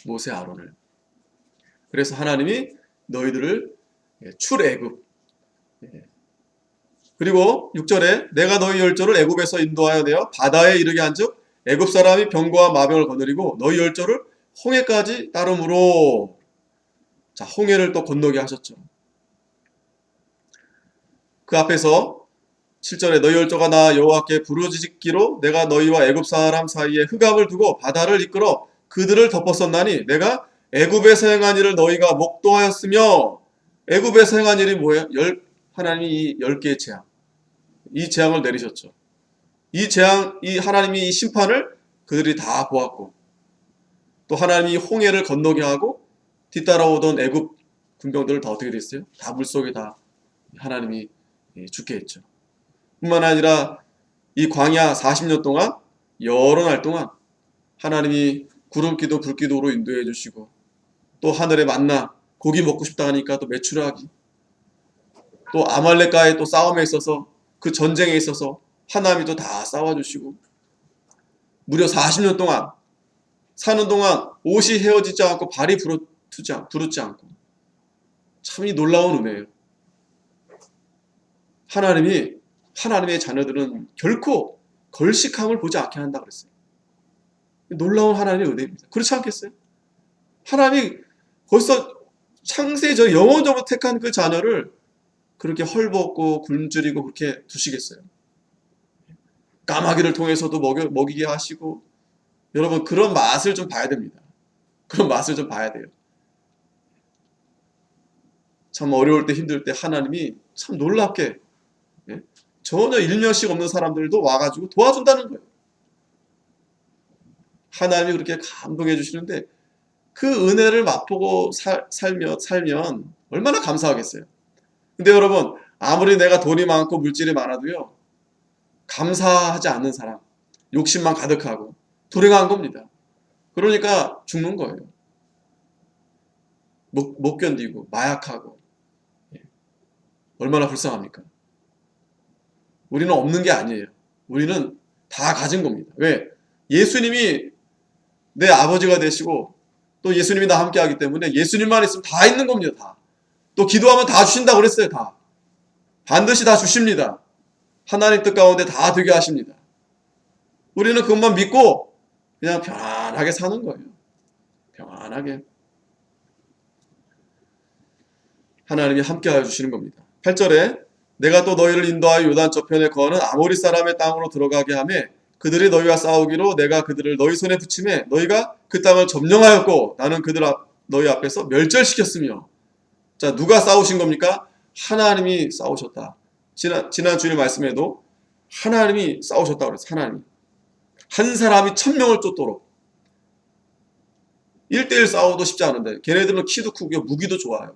모세 아론을. 그래서 하나님이 너희들을 출애굽. 그리고 6절에 내가 너희 열조를 애굽에서 인도하여 내어 바다에 이르게 한즉 애굽 사람이 병거와 마병을 거느리고 너희 열조를 홍해까지 따르므로. 자, 홍해를 또 건너게 하셨죠. 그 앞에서 7절에 너희 열조가 나 여호와께 부르짖기로 내가 너희와 애굽 사람 사이에 흑암을 두고 바다를 이끌어 그들을 덮었었나니 내가 애굽에서 행한 일을 너희가 목도하였으며. 애굽에서 행한 일이 뭐예요? 하나님이 이 10개의 재앙, 이 재앙을 내리셨죠. 이 재앙, 이 하나님이 이 심판을 그들이 다 보았고 또 하나님이 홍해를 건너게 하고 뒤따라오던 애굽 군병들을 다 어떻게 됐어요? 다 물속에 다 하나님이 죽게 했죠. 뿐만 아니라 이 광야 40년 동안 여러 날 동안 하나님이 구름기도 불기도로 인도해 주시고 또 하늘에 만나 고기 먹고 싶다 하니까 또 메추라기, 또 아말렉과의 또 싸움에 있어서 그 전쟁에 있어서 하나님이 또 다 싸워주시고 무려 40년 동안 사는 동안 옷이 헤어지지 않고 발이 부르지 않고 참 이 놀라운 은혜예요. 하나님의 자녀들은 결코 걸식함을 보지 않게 한다 그랬어요. 놀라운 하나님의 은혜입니다. 그렇지 않겠어요? 하나님이 벌써 창세 저 영원전부터 택한 그 자녀를 그렇게 헐벗고 굶주리고 그렇게 두시겠어요? 까마귀를 통해서도 먹이게 하시고. 여러분, 그런 맛을 좀 봐야 됩니다. 그런 맛을 좀 봐야 돼요. 참 어려울 때 힘들 때 하나님이 참 놀랍게 전혀 일면식 없는 사람들도 와가지고 도와준다는 거예요. 하나님이 그렇게 감동해 주시는데 그 은혜를 맛보고 살면 얼마나 감사하겠어요. 근데 여러분, 아무리 내가 돈이 많고 물질이 많아도요, 감사하지 않는 사람, 욕심만 가득하고 불행한 겁니다. 그러니까 죽는 거예요. 못 견디고 마약하고. 얼마나 불쌍합니까? 우리는 없는 게 아니에요. 우리는 다 가진 겁니다. 왜? 예수님이 내 아버지가 되시고 또 예수님이 나와 함께 하기 때문에 예수님만 있으면 다 있는 겁니다. 다. 또 기도하면 다 주신다고 그랬어요. 다. 반드시 다 주십니다. 하나님 뜻 가운데 다 되게 하십니다. 우리는 그것만 믿고 그냥 편안하게 사는 거예요. 편안하게. 하나님이 함께 하여 주시는 겁니다. 8절에 내가 또 너희를 인도하여 요단 저편에 거하는 아모리 사람의 땅으로 들어가게 하며 그들이 너희와 싸우기로 내가 그들을 너희 손에 붙이매 너희가 그 땅을 점령하였고 나는 너희 앞에서 멸절시켰으며. 자, 누가 싸우신 겁니까? 하나님이 싸우셨다. 지난 주일 말씀에도 하나님이 싸우셨다고 그랬어요. 하나님. 한 사람이 1000명을 쫓도록. 1대1 싸워도 쉽지 않은데 걔네들은 키도 크고 무기도 좋아요.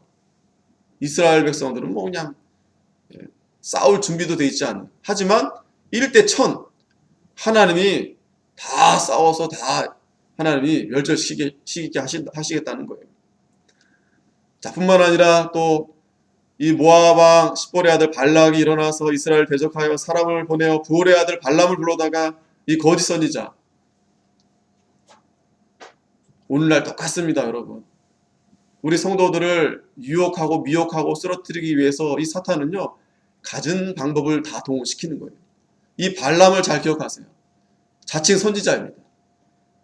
이스라엘 백성들은 뭐 그냥 싸울 준비도 돼 있지 않은. 하지만 1대1000 하나님이 다 싸워서 다 하나님이 멸절시키게 하시겠다는 거예요. 자, 뿐만 아니라 또 이 모압 왕 십볼의 아들 발락이 일어나서 이스라엘 대적하여 사람을 보내어 부올의 아들 발람을 불러다가 이 거짓 선지자. 오늘날 똑같습니다, 여러분. 우리 성도들을 유혹하고 미혹하고 쓰러뜨리기 위해서 이 사탄은요, 갖은 방법을 다 동원시키는 거예요. 이 발람을 잘 기억하세요. 자칭 선지자입니다.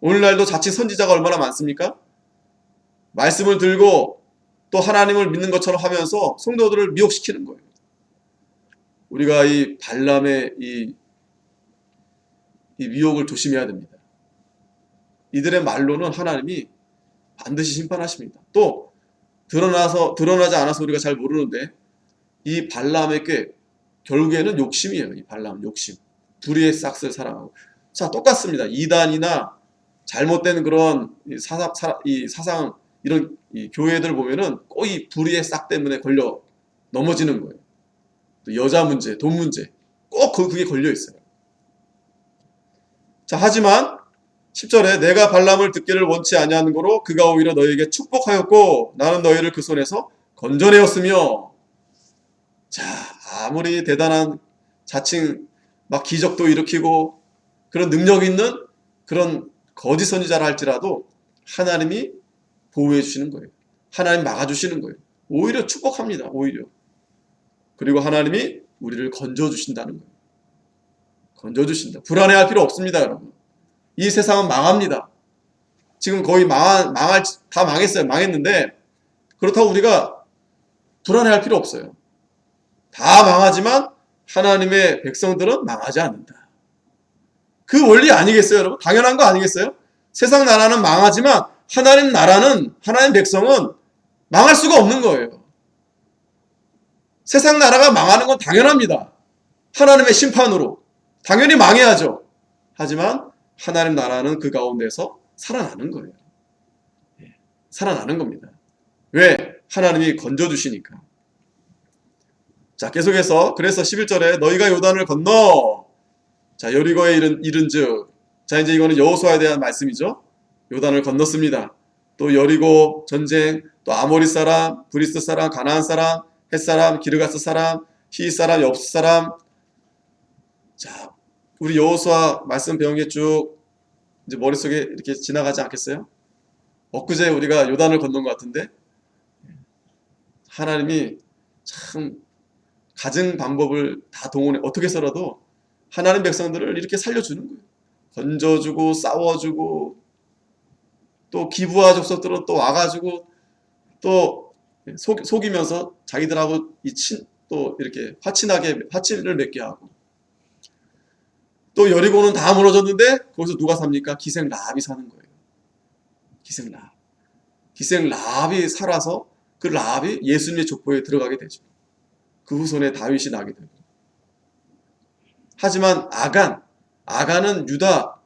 오늘날도 자칭 선지자가 얼마나 많습니까? 말씀을 들고 또 하나님을 믿는 것처럼 하면서 성도들을 미혹시키는 거예요. 우리가 이 발람의 이 미혹을 조심해야 됩니다. 이들의 말로는 하나님이 반드시 심판하십니다. 또 드러나지 않아서 우리가 잘 모르는데 이 발람의 꾀 결국에는 욕심이에요. 이 발람 욕심. 불의의 싹을 사랑하고. 자, 똑같습니다. 이단이나 잘못된 그런 이 사상 이런 이 교회들 보면은 꼭 이 불의의 싹 때문에 걸려 넘어지는 거예요. 또 여자 문제, 돈 문제 꼭 그게 걸려 있어요. 자, 하지만 10절에 내가 발람을 듣기를 원치 아니하는 거로 그가 오히려 너희에게 축복하였고 나는 너희를 그 손에서 건져내었으며. 자, 아무리 대단한 자칭 막 기적도 일으키고 그런 능력 있는 그런 거짓 선지자라 할지라도 하나님이 보호해 주시는 거예요. 하나님 막아주시는 거예요. 오히려 축복합니다. 오히려. 그리고 하나님이 우리를 건져주신다는 거예요. 건져주신다. 불안해할 필요 없습니다, 여러분. 이 세상은 망합니다. 지금 거의 다 망했어요. 망했는데 그렇다고 우리가 불안해할 필요 없어요. 다 망하지만 하나님의 백성들은 망하지 않는다. 그 원리 아니겠어요, 여러분? 당연한 거 아니겠어요? 세상 나라는 망하지만 하나님 나라는, 하나님 백성은 망할 수가 없는 거예요. 세상 나라가 망하는 건 당연합니다. 하나님의 심판으로. 당연히 망해야죠. 하지만 하나님 나라는 그 가운데서 살아나는 거예요. 살아나는 겁니다. 왜? 하나님이 건져주시니까. 자, 계속해서 그래서 11절에 너희가 요단을 건너, 자, 여리고에 이른즉, 자, 이제 이거는 여호수아에 대한 말씀이죠. 요단을 건넜습니다. 또 여리고 전쟁, 또 아모리 사람, 브리스 사람, 가나안 사람, 헷 사람, 기르가스 사람, 히 사람, 엽수 사람. 자, 우리 여호수아 말씀 배운 게 쭉 이제 머릿속에 이렇게 지나가지 않겠어요? 엊그제 우리가 요단을 건넌 것 같은데 하나님이 참 가진 방법을 다 동원해 어떻게 해서라도 하나님 백성들을 이렇게 살려주는 거예요. 건져주고 싸워주고 또 기부와 족속들은 또 와가지고 또 속이면서 자기들하고 또 이렇게 화친을 맺게 하고 또 여리고는 다 무너졌는데 거기서 누가 삽니까? 기생 라합이 사는 거예요. 기생 라합이 살아서 그 라합이 예수님의 족보에 들어가게 되죠. 그 후손에 다윗이 나게 되고. 하지만 아간은 유다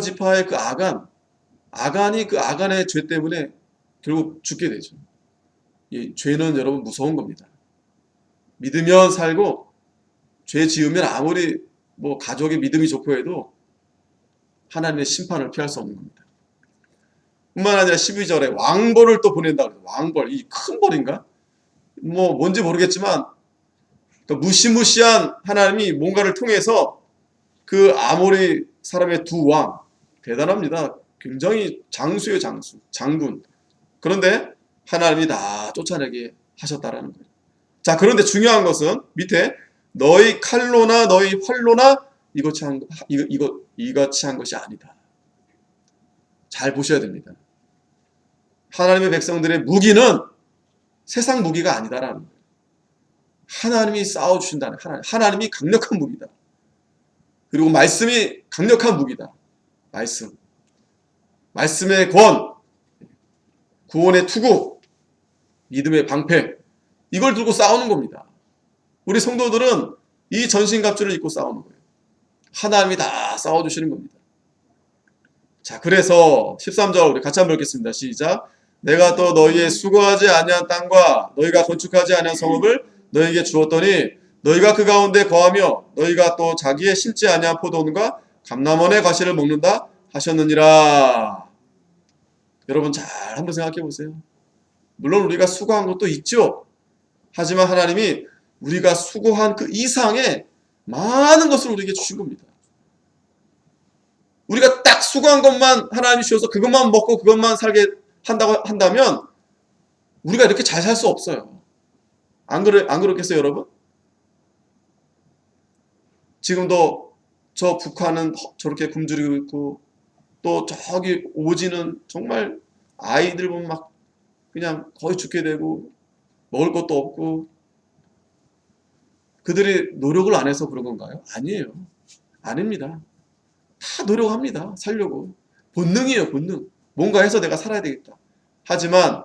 지파의 그 아간이 그 아간의 죄 때문에 결국 죽게 되죠. 이 죄는 여러분 무서운 겁니다. 믿으면 살고 죄 지으면 아무리 뭐 가족의 믿음이 좋고 해도 하나님의 심판을 피할 수 없는 겁니다. 뿐만 아니라 12절에 왕벌을 또 보낸다 그래요. 왕벌, 이 큰 벌인가? 뭐 뭔지 모르겠지만 그러니까 무시무시한 하나님이 뭔가를 통해서 그 아모리 사람의 두 왕, 대단합니다. 굉장히 장수예요, 장군. 그런데 하나님이 다 쫓아내게 하셨다라는 거예요. 자, 그런데 중요한 것은 밑에 너희 칼로나 너희 활로나 이같이 한 것이 아니다. 잘 보셔야 됩니다. 하나님의 백성들의 무기는 세상 무기가 아니다라는 거예요. 하나님이 싸워주신다는 하나님이 강력한 무기다. 그리고 말씀이 강력한 무기다. 말씀의 권, 구원의 투구, 믿음의 방패, 이걸 들고 싸우는 겁니다. 우리 성도들은 이 전신갑주를 입고 싸우는 거예요. 하나님이 다 싸워주시는 겁니다. 자, 그래서 13절 우리 같이 한번 읽겠습니다. 시작. 내가 또 너희의 수고하지 아니한 땅과 너희가 건축하지 아니한 성읍을 너희에게 주었더니 너희가 그 가운데 거하며 너희가 또 자기의 심지 아니한 포도원과 감람원의 과실을 먹는다 하셨느니라. 여러분 잘 한번 생각해 보세요. 물론 우리가 수고한 것도 있죠. 하지만 하나님이 우리가 수고한 그 이상의 많은 것을 우리에게 주신 겁니다. 우리가 딱 수고한 것만 하나님이 주셔서 그것만 먹고 그것만 살게 한다면 우리가 이렇게 잘 살 수 없어요. 안 그렇겠어요, 여러분? 지금도 저 북한은 저렇게 굶주리고 있고 또 저기 오지는 정말 아이들 보면 막 그냥 거의 죽게 되고 먹을 것도 없고 그들이 노력을 안 해서 그런 건가요? 아니에요. 아닙니다. 다 노력합니다. 살려고. 본능이에요, 본능. 뭔가 해서 내가 살아야 되겠다. 하지만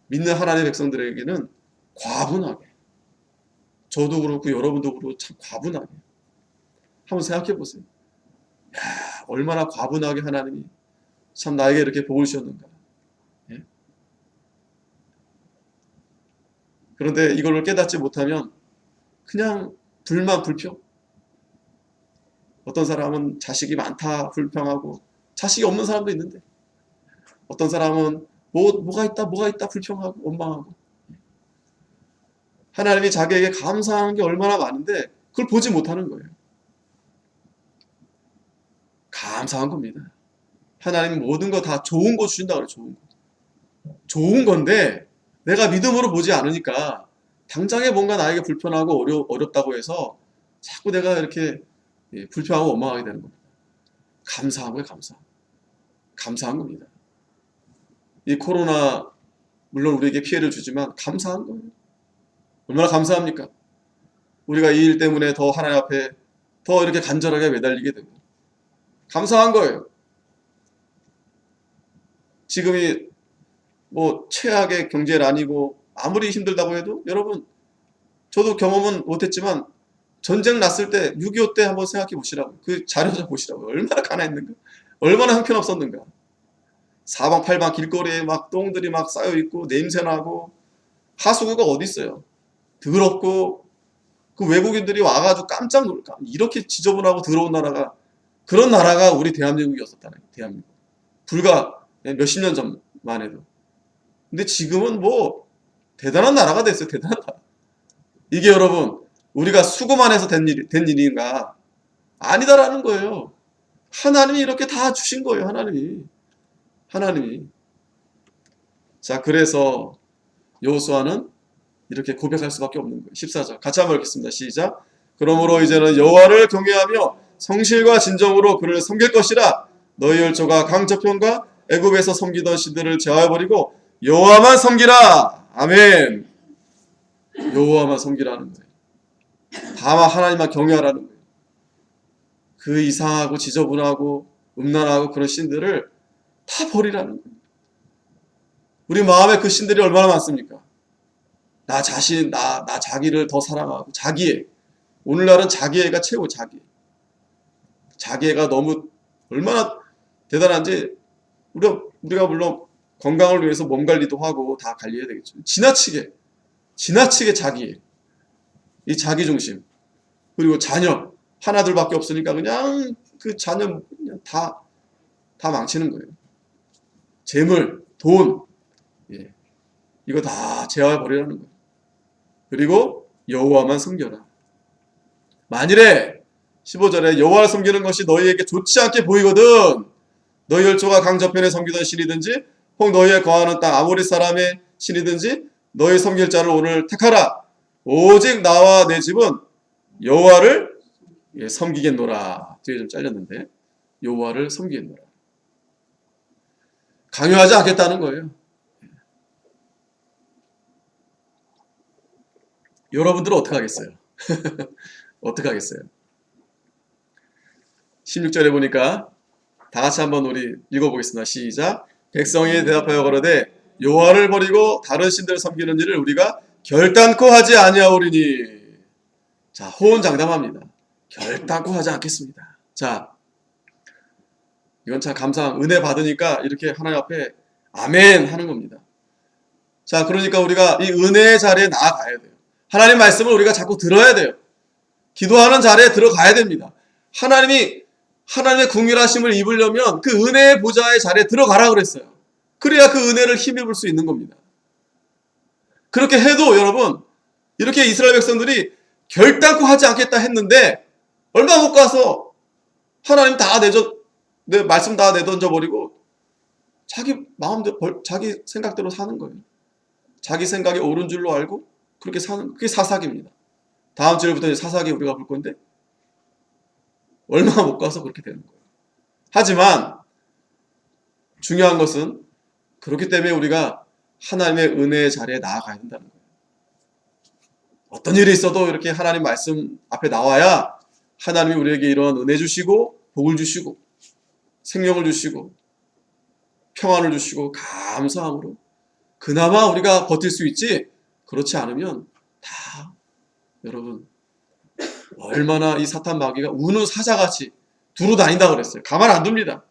믿는 하나님의 백성들에게는 과분하게, 저도 그렇고 여러분도 그렇고 참 과분하게 한번 생각해 보세요. 야, 얼마나 과분하게 하나님이 참 나에게 이렇게 복을 주셨는가. 예? 그런데 이걸 깨닫지 못하면 그냥 불만 불평. 어떤 사람은 자식이 많다 불평하고 자식이 없는 사람도 있는데, 어떤 사람은 뭐가 있다 불평하고 원망하고. 하나님이 자기에게 감사한 게 얼마나 많은데 그걸 보지 못하는 거예요. 감사한 겁니다. 하나님은 모든 거 다 좋은 거 주신다 그래요. 좋은 거. 좋은 건데 내가 믿음으로 보지 않으니까 당장에 뭔가 나에게 불편하고 어렵다고 해서 자꾸 내가 이렇게 불평하고 원망하게 되는 겁니다. 감사한 거예요. 감사한 겁니다. 이 코로나 물론 우리에게 피해를 주지만 감사한 거예요. 얼마나 감사합니까? 우리가 이 일 때문에 더 하나님 앞에 더 이렇게 간절하게 매달리게 되고 감사한 거예요. 지금이 뭐 최악의 경제난이고 아무리 힘들다고 해도 여러분, 저도 경험은 못했지만 전쟁 났을 때 6.25 때 한번 생각해 보시라고. 그 자료 좀 보시라고. 얼마나 가난했는가, 얼마나 형편없었는가. 사방팔방 길거리에 막 똥들이 막 쌓여있고 냄새나고 하수구가 어디 있어요. 더럽고 그 외국인들이 와가지고 깜짝 놀랄까. 이렇게 지저분하고 더러운 나라가, 그런 나라가 우리 대한민국이었었다는 거예요. 대한민국. 불과 몇십 년 전만 해도. 근데 지금은 뭐 대단한 나라가 됐어요. 대단한 나라. 이게 여러분, 우리가 수고만 해서 된 일인가? 아니다라는 거예요. 하나님이 이렇게 다 주신 거예요. 하나님이. 자, 그래서 여호수아는 이렇게 고백할 수밖에 없는 거예요. 14절 같이 한번 읽겠습니다. 시작. 그러므로 이제는 여호와를 경외하며 성실과 진정으로 그를 섬길 것이라. 너희 열조가 강저편과 애굽에서 섬기던 신들을 제하여버리고 여호와만 섬기라. 아멘. 여호와만 섬기라는 거예요. 다만 하나님만 경외하라는 거예요. 그 이상하고 지저분하고 음란하고 그런 신들을 다 버리라는 거예요. 우리 마음에 그 신들이 얼마나 많습니까? 나 자신, 나 자기를 더 사랑하고 자기애. 오늘날은 자기애가 최고. 자기애가 너무 얼마나 대단한지. 우리가 물론 건강을 위해서 몸 관리도 하고 다 관리해야 되겠죠. 지나치게 자기애, 이 자기중심, 그리고 자녀 하나둘밖에 없으니까 그냥 그 자녀 그냥 다 망치는 거예요. 재물, 돈, 이거 다 제어해 버리라는 거예요. 그리고 여호와만 섬겨라. 만일에 15절에 여호와를 섬기는 것이 너희에게 좋지 않게 보이거든 너희 열조가 강저편에 섬기던 신이든지 혹 너희의 거하는 땅 아모리 사람의 신이든지 너희 섬길 자를 오늘 택하라. 오직 나와 내 집은 여호와를 섬기겠노라. 뒤에 좀 잘렸는데 여호와를 섬기겠노라. 강요하지 않겠다는 거예요. 여러분들은 어떻게 하겠어요? 어떻게 하겠어요? 16절에 보니까 다 같이 한번 우리 읽어보겠습니다. 시작. 백성이 대답하여 가로되 여호와를 버리고 다른 신들을 섬기는 일을 우리가 결단코 하지 아니하오리니. 자, 호언장담합니다. 결단코 하지 않겠습니다. 자, 이건 참 감사한 은혜 받으니까 이렇게 하나님 앞에 아멘 하는 겁니다. 자, 그러니까 우리가 이 은혜의 자리에 나아가야 돼요. 하나님 말씀을 우리가 자꾸 들어야 돼요. 기도하는 자리에 들어가야 됩니다. 하나님의 궁휼하심을 입으려면 그 은혜의 보좌의 자리에 들어가라 그랬어요. 그래야 그 은혜를 힘입을 수 있는 겁니다. 그렇게 해도 여러분, 이렇게 이스라엘 백성들이 결단코 하지 않겠다 했는데 얼마 못 가서 하나님 내 말씀 다 내던져버리고 자기 마음대로 자기 생각대로 사는 거예요. 자기 생각이 옳은 줄로 알고 그렇게 사는, 그게 사사기입니다. 다음 주일부터 사사기 우리가 볼 건데 얼마 못 가서 그렇게 되는 거예요. 하지만 중요한 것은 그렇기 때문에 우리가 하나님의 은혜의 자리에 나아가야 된다는 거예요. 어떤 일이 있어도 이렇게 하나님 말씀 앞에 나와야 하나님이 우리에게 이런 은혜 주시고 복을 주시고 생명을 주시고 평안을 주시고 감사함으로 그나마 우리가 버틸 수 있지, 그렇지 않으면 다 여러분 얼마나 이 사탄 마귀가 우는 사자같이 두루 다닌다 그랬어요. 가만 안 둡니다.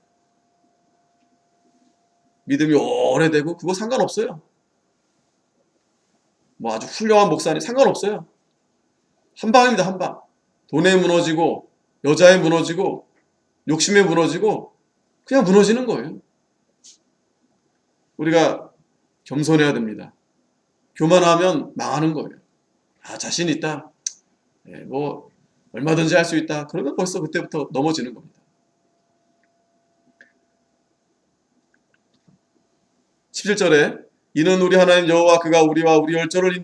믿음이 오래되고 그거 상관없어요. 뭐 아주 훌륭한 목사님 상관없어요. 한 방입니다, 한 방. 돈에 무너지고 여자에 무너지고 욕심에 무너지고 그냥 무너지는 거예요. 우리가 겸손해야 됩니다. 교만하면 망하는 거예요. 아, 자신 있다. 네, 뭐 얼마든지 할 수 있다. 그러면 벌써 그때부터 넘어지는 겁니다. 17절에 이는 우리 하나님 여호와 그가 우리와 우리 열조를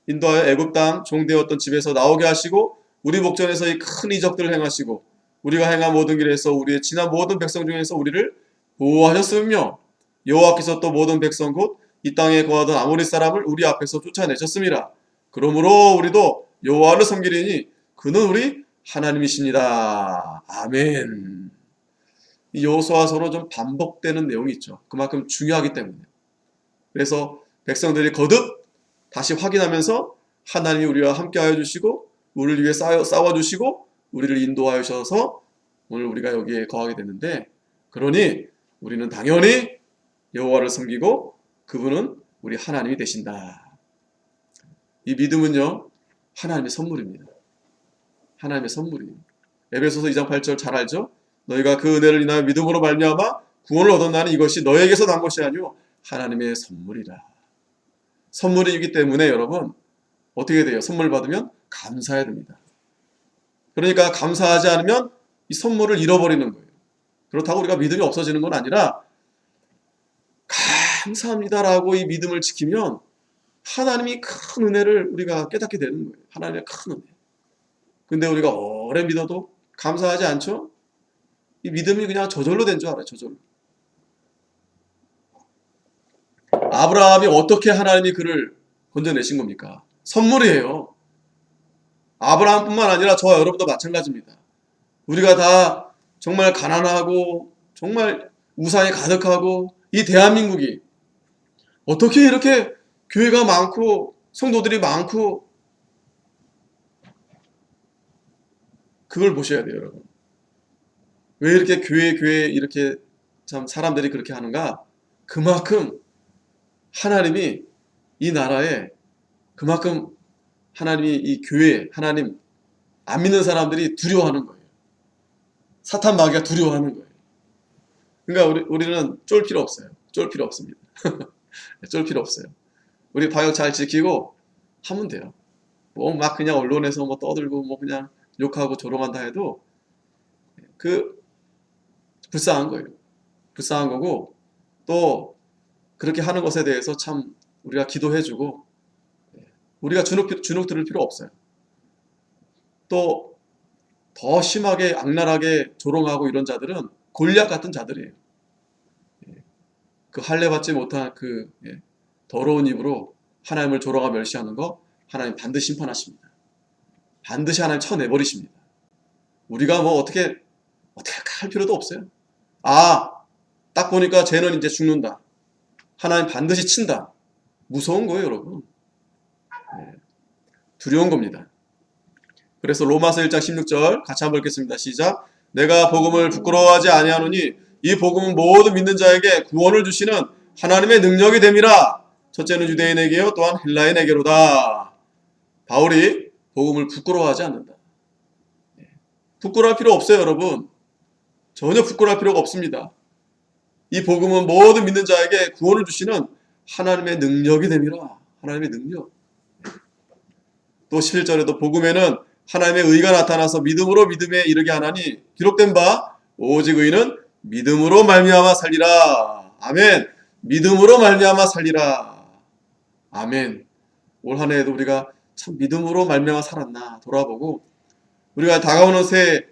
인도하여 애굽 땅 종되었던 집에서 나오게 하시고 우리 목전에서 이 큰 이적들을 행하시고 우리가 행한 모든 길에서 우리의 지난 모든 백성 중에서 우리를 보호하셨으며 여호와께서 또 모든 백성 곧 이 땅에 거하던 아모리 사람을 우리 앞에서 쫓아내셨습니다. 그러므로 우리도 여호와를 섬기리니 그는 우리 하나님이십니다. 아멘. 이 여호수아서로 좀 반복되는 내용이 있죠. 그만큼 중요하기 때문에. 그래서 백성들이 거듭 다시 확인하면서 하나님이 우리와 함께하여 주시고 우리를 위해 싸워주시고 우리를 인도하여 주셔서 오늘 우리가 여기에 거하게 됐는데, 그러니 우리는 당연히 여호와를 섬기고 그분은 우리 하나님이 되신다. 이 믿음은요, 하나님의 선물입니다. 하나님의 선물이에요. 에베소서 2장 8절 잘 알죠? 너희가 그 은혜를 인하여 믿음으로 말미암아 구원을 얻었나니 이것이 너에게서 난 것이 아니오 하나님의 선물이라. 선물이기 때문에 여러분 어떻게 돼요? 선물 받으면 감사해야 됩니다. 그러니까 감사하지 않으면 이 선물을 잃어버리는 거예요. 그렇다고 우리가 믿음이 없어지는 건 아니라 감사합니다라고 이 믿음을 지키면 하나님이 큰 은혜를 우리가 깨닫게 되는 거예요. 하나님의 큰 은혜. 근데 우리가 오래 믿어도 감사하지 않죠? 이 믿음이 그냥 저절로 된 줄 알아요. 저절로. 아브라함이 어떻게 하나님이 그를 건져내신 겁니까? 선물이에요. 아브라함뿐만 아니라 저와 여러분도 마찬가지입니다. 우리가 다 정말 가난하고 정말 우상이 가득하고 이 대한민국이 어떻게 이렇게 교회가 많고 성도들이 많고, 그걸 보셔야 돼요, 여러분. 왜 이렇게 교회 이렇게 참 사람들이 그렇게 하는가? 그만큼 하나님이 이 나라에, 그만큼 하나님이 이 교회, 하나님 안 믿는 사람들이 두려워하는 거예요. 사탄 마귀가 두려워하는 거예요. 그러니까 우리는 쫄 필요 없어요. 쫄 필요 없습니다. 쫄 필요 없어요. 우리 방역 잘 지키고 하면 돼요. 뭐 막 그냥 언론에서 뭐 떠들고 뭐 그냥 욕하고 조롱한다 해도 그 불쌍한 거예요. 불쌍한 거고, 또 그렇게 하는 것에 대해서 참 우리가 기도해주고, 우리가 주눅 들을 필요 없어요. 또 더 심하게 악랄하게 조롱하고 이런 자들은 골리앗 같은 자들이에요. 그 할례 받지 못한 그 더러운 입으로 하나님을 조롱하고 멸시하는 거 하나님 반드시 심판하십니다. 반드시 하나님 쳐내버리십니다. 우리가 뭐 어떻게 할 필요도 없어요. 딱 보니까 쟤는 이제 죽는다. 하나님 반드시 친다. 무서운 거예요, 여러분. 두려운 겁니다. 그래서 로마서 1장 16절 같이 한번 읽겠습니다. 시작. 내가 복음을 부끄러워하지 아니하노니 이 복음은 모든 믿는 자에게 구원을 주시는 하나님의 능력이 됨이라. 첫째는 유대인에게요 또한 헬라인에게로다. 바울이 복음을 부끄러워하지 않는다. 부끄러워할 필요 없어요, 여러분. 전혀 부끄러워할 필요가 없습니다. 이 복음은 모든 믿는 자에게 구원을 주시는 하나님의 능력이 됨이라. 하나님의 능력. 또 11절에도 복음에는 하나님의 의가 나타나서 믿음으로 믿음에 이르게 하나니 기록된 바 오직 의는 믿음으로 말미암아 살리라. 아멘. 믿음으로 말미암아 살리라. 아멘. 올 한 해에도 우리가 참 믿음으로 말미암아 살았나 돌아보고, 우리가 다가오는 새해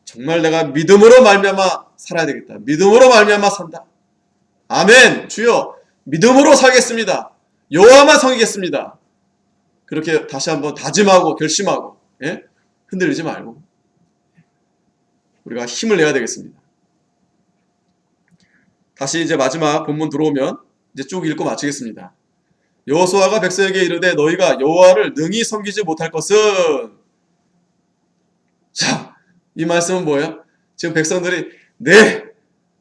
정말 내가 믿음으로 말미암아 살아야 되겠다. 믿음으로 말미암아 산다. 아멘. 주여 믿음으로 살겠습니다. 여호와만 섬기겠습니다. 그렇게 다시 한번 다짐하고 결심하고, 흔들리지 말고 우리가 힘을 내야 되겠습니다. 다시 이제 마지막 본문 들어오면 이제 쭉 읽고 마치겠습니다. 여호수아가 백성에게 이르되 너희가 여호와를 능히 섬기지 못할 것은, 자, 이 말씀은 뭐예요? 지금 백성들이 네,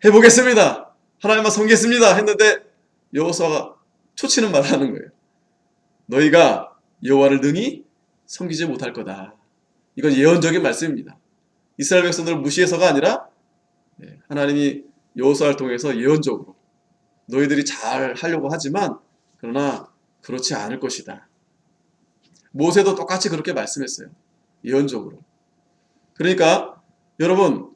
해보겠습니다. 하나님만 섬기겠습니다. 했는데 여호수아가 초치는 말을 하는 거예요. 너희가 여호와를 능히 섬기지 못할 거다. 이건 예언적인 말씀입니다. 이스라엘 백성들을 무시해서가 아니라 하나님이 여호수아를 통해서 예언적으로 너희들이 잘 하려고 하지만 그러나 그렇지 않을 것이다. 모세도 똑같이 그렇게 말씀했어요. 예언적으로. 그러니까 여러분,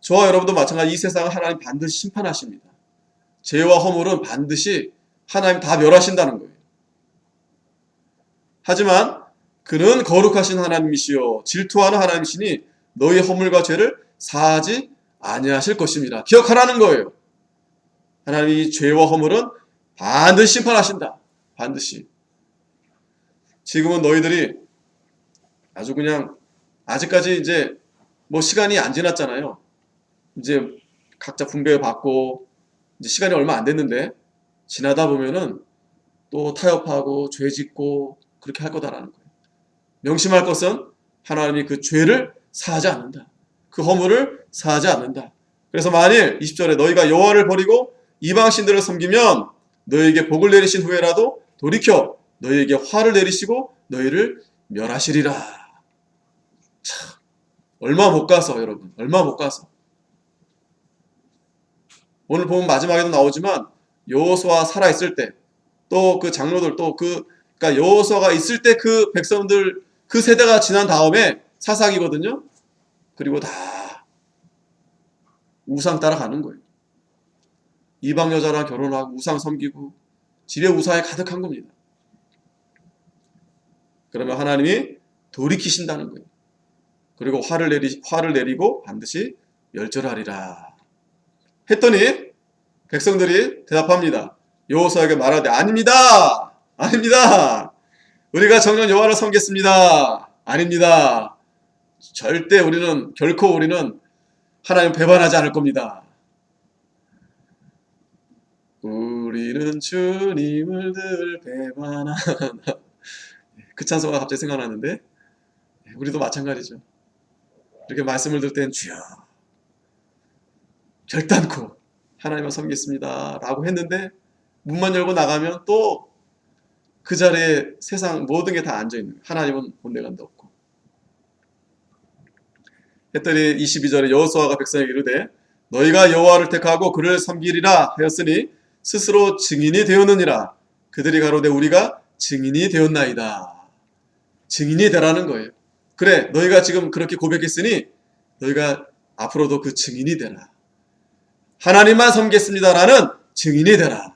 저와 여러분도 마찬가지 이 세상을 하나님 반드시 심판하십니다. 죄와 허물은 반드시 하나님 다 멸하신다는 거예요. 하지만 그는 거룩하신 하나님이시요 질투하는 하나님이시니 너희 허물과 죄를 사하지 아니하실 것입니다. 기억하라는 거예요. 하나님이 죄와 허물은 반드시 심판하신다. 반드시. 지금은 너희들이 아주 그냥 아직까지 이제 뭐 시간이 안 지났잖아요. 이제 각자 분배 받고 이제 시간이 얼마 안 됐는데 지나다 보면은 또 타협하고 죄 짓고 그렇게 할 거다라는 거예요. 명심할 것은 하나님이 그 죄를 사하지 않는다. 그 허물을 사하지 않는다. 그래서 만일 20절에 너희가 여호와를 버리고 이방 신들을 섬기면 너희에게 복을 내리신 후에라도 돌이켜 너희에게 화를 내리시고 너희를 멸하시리라. 참, 얼마 못 가서 여러분, 얼마 못 가서. 오늘 보면 마지막에도 나오지만 여호수아 살아 있을 때 또 그 장로들 또 그러니까 여호수아가 있을 때 그 백성들 그 세대가 지난 다음에 사사기거든요. 그리고 다 우상 따라가는 거예요. 이방 여자랑 결혼하고 우상 섬기고 집에 우상이 가득한 겁니다. 그러면 하나님이 돌이키신다는 거예요. 그리고 화를 내리고 반드시 멸절하리라. 했더니 백성들이 대답합니다. 여호수아에게 말하되 아닙니다. 아닙니다. 우리가 정녕 여호와를 섬겼습니다. 아닙니다. 절대 결코 우리는 하나님 배반하지 않을 겁니다. 우리는 주님을 늘 배반하나. 그 찬송가 갑자기 생각나는데 우리도 마찬가지죠. 이렇게 말씀을 들을 땐 주여 결단코 하나님을 섬기겠습니다 라고 했는데 문만 열고 나가면 또 그 자리에 세상 모든 게 다 앉아있는, 하나님은 온데간도 없고. 했더니 22절에 여호수아가 백성에게 이르되 너희가 여호와를 택하고 그를 섬기리라 하였으니 스스로 증인이 되었느니라. 그들이 가로되 우리가 증인이 되었나이다. 증인이 되라는 거예요. 그래, 너희가 지금 그렇게 고백했으니 너희가 앞으로도 그 증인이 되라. 하나님만 섬기겠습니다라는 증인이 되라.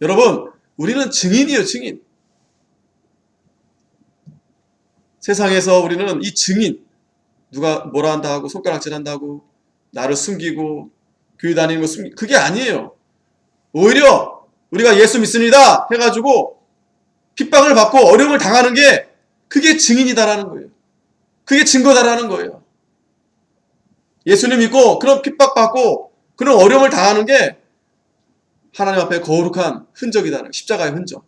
여러분, 우리는 증인이에요, 증인. 세상에서 우리는 이 증인, 누가 뭐라 한다 하고 손가락질 한다고 나를 숨기고 교회 다니는 거 숨기고 그게 아니에요. 오히려 우리가 예수 믿습니다 해가지고 핍박을 받고 어려움을 당하는 게 그게 증인이다라는 거예요. 그게 증거다라는 거예요. 예수님 믿고 그런 핍박받고 그런 어려움을 당하는 게 하나님 앞에 거룩한 흔적이다라는, 십자가의 흔적.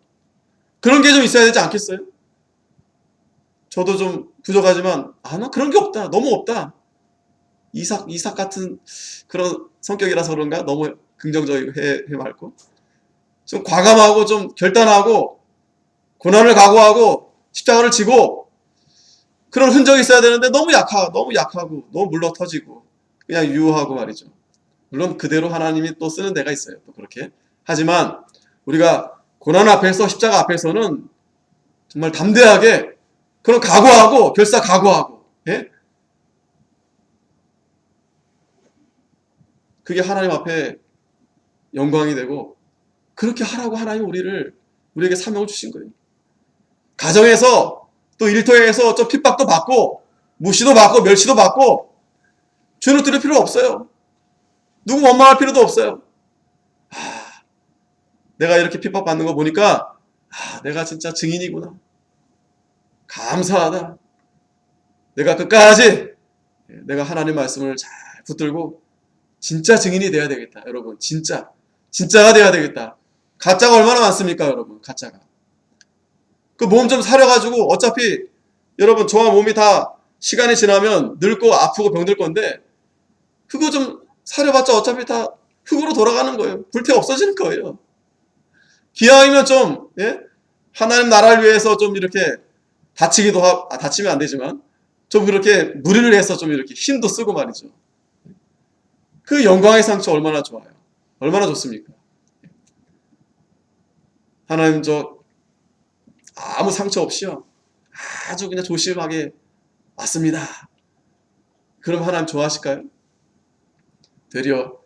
그런 게 좀 있어야 되지 않겠어요? 저도 좀 부족하지만 나 그런 게 없다. 너무 없다. 이삭 같은 그런 성격이라서 그런가? 너무 긍정적이고 해맑고 좀 과감하고 좀 결단하고 고난을 각오하고 십자가를 지고 그런 흔적이 있어야 되는데 너무 약하고 너무 물러터지고 그냥 유효하고 말이죠. 물론 그대로 하나님이 또 쓰는 데가 있어요. 또 그렇게. 하지만 우리가 고난 앞에서 십자가 앞에서는 정말 담대하게 그런 각오하고 결사 각오하고 예? 그게 하나님 앞에 영광이 되고 그렇게 하라고 하나님 우리에게 사명을 주신 거예요. 가정에서 또 일터에서 좀 핍박도 받고 무시도 받고 멸시도 받고 죄를 들을 필요 없어요. 누구 원망할 필요도 없어요. 내가 이렇게 핍박받는 거 보니까 내가 진짜 증인이구나. 감사하다. 내가 끝까지 내가 하나님 말씀을 잘 붙들고 진짜 증인이 돼야 되겠다. 여러분 진짜가 돼야 되겠다. 가짜가 얼마나 많습니까, 여러분? 가짜가. 그 몸 좀 사려가지고 어차피 여러분 저와 몸이 다 시간이 지나면 늙고 아프고 병들 건데 그거 좀 사려봤자 어차피 다 흙으로 돌아가는 거예요. 불태 없어지는 거예요. 기왕이면 좀 예? 하나님 나라를 위해서 좀 이렇게 다치기도 하고 다치면 안 되지만 좀 그렇게 무리를 해서 좀 이렇게 힘도 쓰고 말이죠. 그 영광의 상처 얼마나 좋아요. 얼마나 좋습니까? 하나님 저 아무 상처 없이요. 아주 그냥 조심하게 왔습니다. 그럼 하나님 좋아하실까요? 되려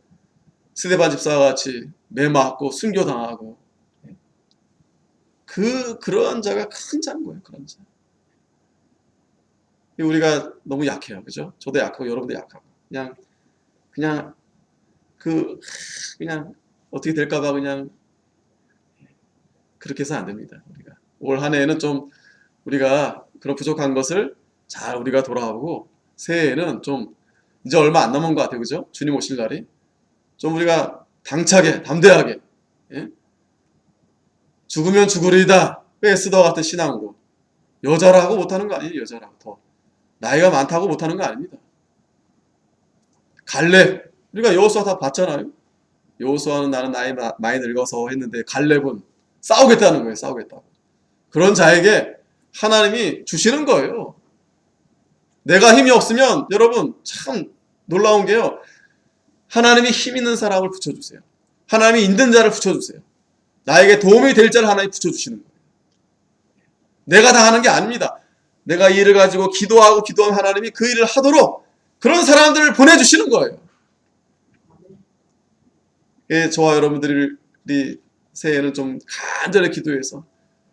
스데반 집사와 같이 매 맞고 순교당하고 그러한 자가 큰 자인 거예요. 그런 자. 우리가 너무 약해요. 그죠? 저도 약하고 여러분도 약하고 그냥 그냥 어떻게 될까봐 그냥 그렇게 해서 안 됩니다. 우리가 올 한 해에는 좀 우리가 그런 부족한 것을 잘 우리가 돌아오고 새해에는 좀 이제 얼마 안 남은 것 같아요. 그죠? 주님 오실 날이 좀 우리가 당차게 담대하게 예? 죽으면 죽으리다 에스더 같은 신앙으로 여자라고 못하는 거 아니에요. 여자라고 더 나이가 많다고 못하는 거 아닙니다. 갈렙 우리가 여호수아 다 봤잖아요. 여호수아는 나는 나이 많이 늙어서 했는데 갈렙은 싸우겠다는 거예요. 싸우겠다고. 그런 자에게 하나님이 주시는 거예요. 내가 힘이 없으면 여러분 참 놀라운 게요. 하나님이 힘 있는 사람을 붙여주세요. 하나님이 있는 자를 붙여주세요. 나에게 도움이 될 자를 하나님이 붙여주시는 거예요. 내가 다 하는 게 아닙니다. 내가 이 일을 가지고 기도하고 기도하면 하나님이 그 일을 하도록 그런 사람들을 보내주시는 거예요. 예, 저와 여러분들이 새해에는 좀 간절히 기도해서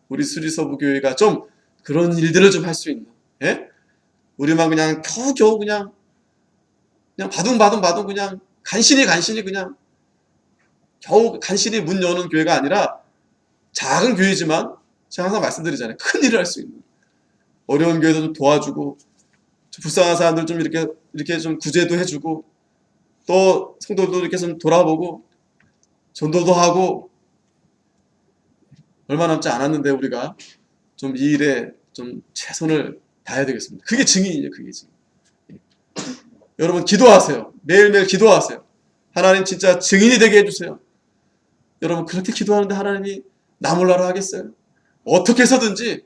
우리 수리서부 교회가 좀 그런 일들을 좀 할 수 있는 예? 우리만 그냥 겨우겨우 그냥 바둥바둥 그냥 간신히 그냥 겨우 간신히 문 여는 교회가 아니라 작은 교회지만 제가 항상 말씀드리잖아요. 큰 일을 할 수 있는 어려운 교회도 좀 도와주고 불쌍한 사람들 좀 이렇게 좀 구제도 해주고 또 성도들도 이렇게 좀 돌아보고 전도도 하고 얼마 남지 않았는데 우리가 좀 이 일에 좀 최선을 다해야 되겠습니다. 그게 증인이에요. 그게 증인. 여러분 기도하세요. 매일매일 기도하세요. 하나님 진짜 증인이 되게 해주세요. 여러분 그렇게 기도하는데 하나님이 나 몰라라 하겠어요? 어떻게 해서든지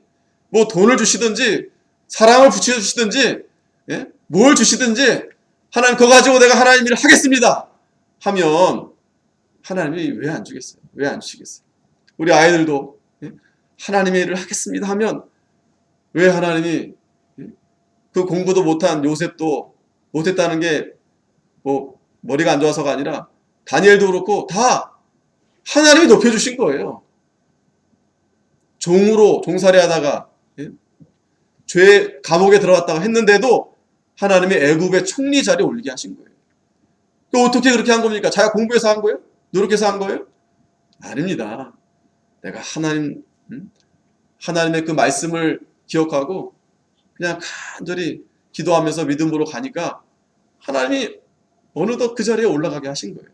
뭐 돈을 주시든지 사랑을 붙여주시든지 예? 뭘 주시든지 하나님 그거 가지고 내가 하나님 일을 하겠습니다 하면 하나님이 왜 안 주겠어요? 왜 안 주시겠어요? 우리 아이들도 예? 하나님의 일을 하겠습니다 하면 왜 하나님이 예? 그 공부도 못한 요셉도 못했다는 게 뭐 머리가 안 좋아서가 아니라 다니엘도 그렇고 다 하나님이 높여주신 거예요. 종으로 종살이 하다가 예? 죄 감옥에 들어갔다가 했는데도 하나님이 애굽의 총리 자리에 올리게 하신 거예요. 또 어떻게 그렇게 한 겁니까? 자기가 공부해서 한 거예요? 노력해서 한 거예요? 아닙니다. 내가 하나님의 그 말씀을 기억하고 그냥 간절히 기도하면서 믿음으로 가니까 하나님이 어느덧 그 자리에 올라가게 하신 거예요.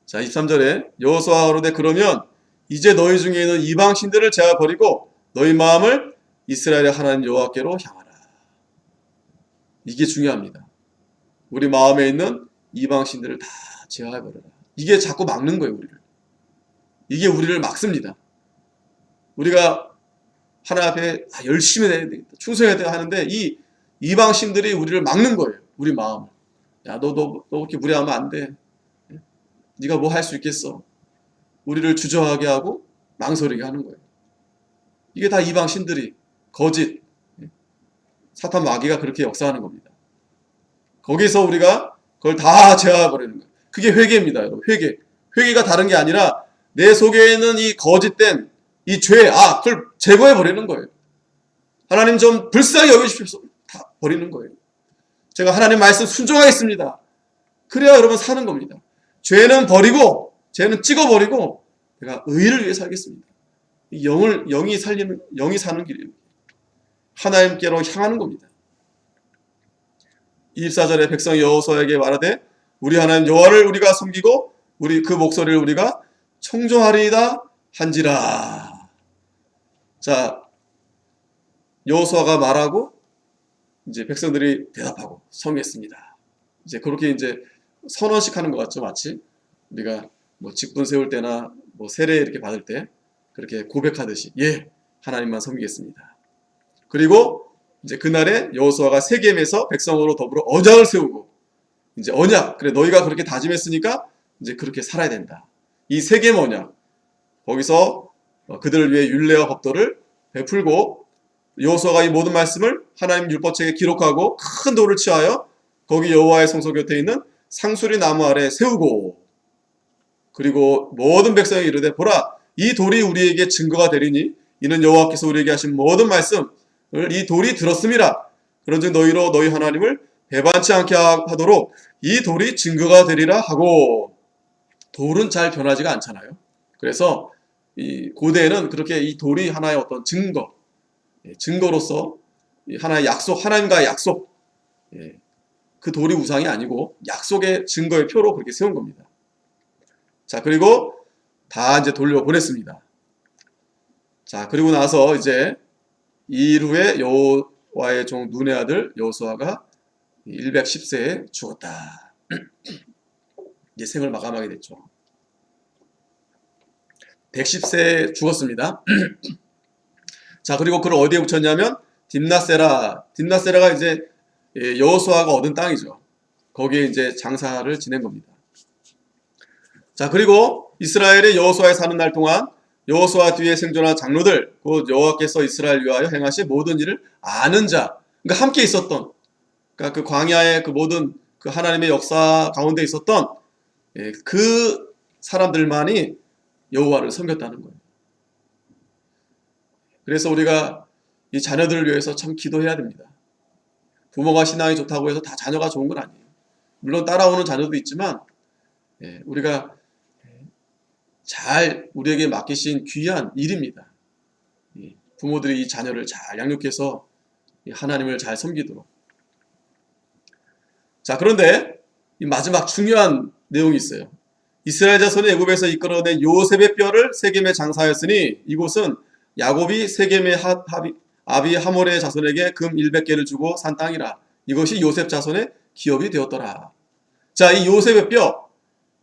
자, 23절에 여호수아가 가로되 그러면 이제 너희 중에 있는 이방 신들을 제가 버리고 너희 마음을 이스라엘의 하나님 여호와께로 향하라. 이게 중요합니다. 우리 마음에 있는 이방 신들을 다 제하해버려라. 이게 자꾸 막는 거예요. 우리를. 이게 우리를 막습니다. 우리가 하나님 앞에 열심히 해야 되겠다. 충성해야 되겠다 하는데 이 이방 신들이 우리를 막는 거예요. 우리 마음을. 야, 너 그렇게 무리하면 안 돼. 네가 뭐 할 수 있겠어? 우리를 주저하게 하고 망설이게 하는 거예요. 이게 다 이방 신들이 거짓 사탄 마귀가 그렇게 역사하는 겁니다. 거기서 우리가 그걸 다 제어해버리는 거예요. 그게 회개입니다. 여러분. 회개가 다른 게 아니라 내 속에 있는 이 거짓된 이 죄, 그걸 제거해버리는 거예요. 하나님 좀 불쌍히 여겨주십시오. 다 버리는 거예요. 제가 하나님 말씀 순종하겠습니다. 그래야 여러분 사는 겁니다. 죄는 버리고 죄는 찍어버리고 내가 의를 위해 살겠습니다. 영이 사는 길이에요. 하나님께로 향하는 겁니다. 24절에 백성 여호수아에게 말하되 우리 하나님 여호와를 우리가 섬기고 우리 그 목소리를 우리가 청종하리이다 한지라. 자, 여호수아가 말하고 이제 백성들이 대답하고 성했습니다. 이제 그렇게 이제 선언식 하는 것 같죠, 마치 우리가 뭐 직분 세울 때나 뭐 세례 이렇게 받을 때 그렇게 고백하듯이 예, 하나님만 섬기겠습니다. 그리고 이제 그날에 여호수아가 세겜에서 백성으로 더불어 언약을 세우고 이제 언약, 그래 너희가 그렇게 다짐했으니까 이제 그렇게 살아야 된다. 이 세겜 언약, 거기서 그들을 위해 율례와 법도를 베풀고 여호수아가 이 모든 말씀을 하나님 율법책에 기록하고 큰 돌을 취하여 거기 여호와의 성소 곁에 있는 상수리 나무 아래 세우고, 그리고 모든 백성이 이르되 보라 이 돌이 우리에게 증거가 되리니 이는 여호와께서 우리에게 하신 모든 말씀을 이 돌이 들었음이라. 그런즉 너희로 너희 하나님을 배반치 않게 하도록 이 돌이 증거가 되리라 하고. 돌은 잘 변하지가 않잖아요. 그래서 이 고대에는 그렇게 이 돌이 하나의 어떤 증거, 증거로서 하나의 약속, 하나님과의 약속, 그 돌이 우상이 아니고 약속의 증거의 표로 그렇게 세운 겁니다. 자, 그리고 다 이제 돌려보냈습니다. 자, 그리고 나서 이제 이일 후에 여호와의 종 눈의 아들 여호수아가 110세에 죽었다. 이제 생을 마감하게 됐죠. 110세에 죽었습니다. 자, 그리고 그걸 어디에 붙였냐면 딥나세라가 이제 여호수아가 얻은 땅이죠. 거기에 이제 장사를 지낸 겁니다. 자, 그리고 이스라엘의 여호수아에 사는 날 동안 여호수아 뒤에 생존한 장로들, 곧 여호와께서 이스라엘 위하여 행하신 모든 일을 아는 자, 그러니까 함께 있었던, 그러니까 그 광야의 그 모든 그 하나님의 역사 가운데 있었던 그 사람들만이 여호와를 섬겼다는 거예요. 그래서 우리가 이 자녀들을 위해서 참 기도해야 됩니다. 부모가 신앙이 좋다고 해서 다 자녀가 좋은 건 아니에요. 물론 따라오는 자녀도 있지만 우리가 잘 우리에게 맡기신 귀한 일입니다. 부모들이 이 자녀를 잘 양육해서 하나님을 잘 섬기도록. 자, 그런데 이 마지막 중요한 내용이 있어요. 이스라엘 자손이 애굽에서 이끌어낸 요셉의 뼈를 세겜에 장사하였으니 이곳은 야곱이 세겜의 아비 하몰의 자손에게 금 100개를 주고 산 땅이라. 이것이 요셉 자손의 기업이 되었더라. 자, 이 요셉의 뼈,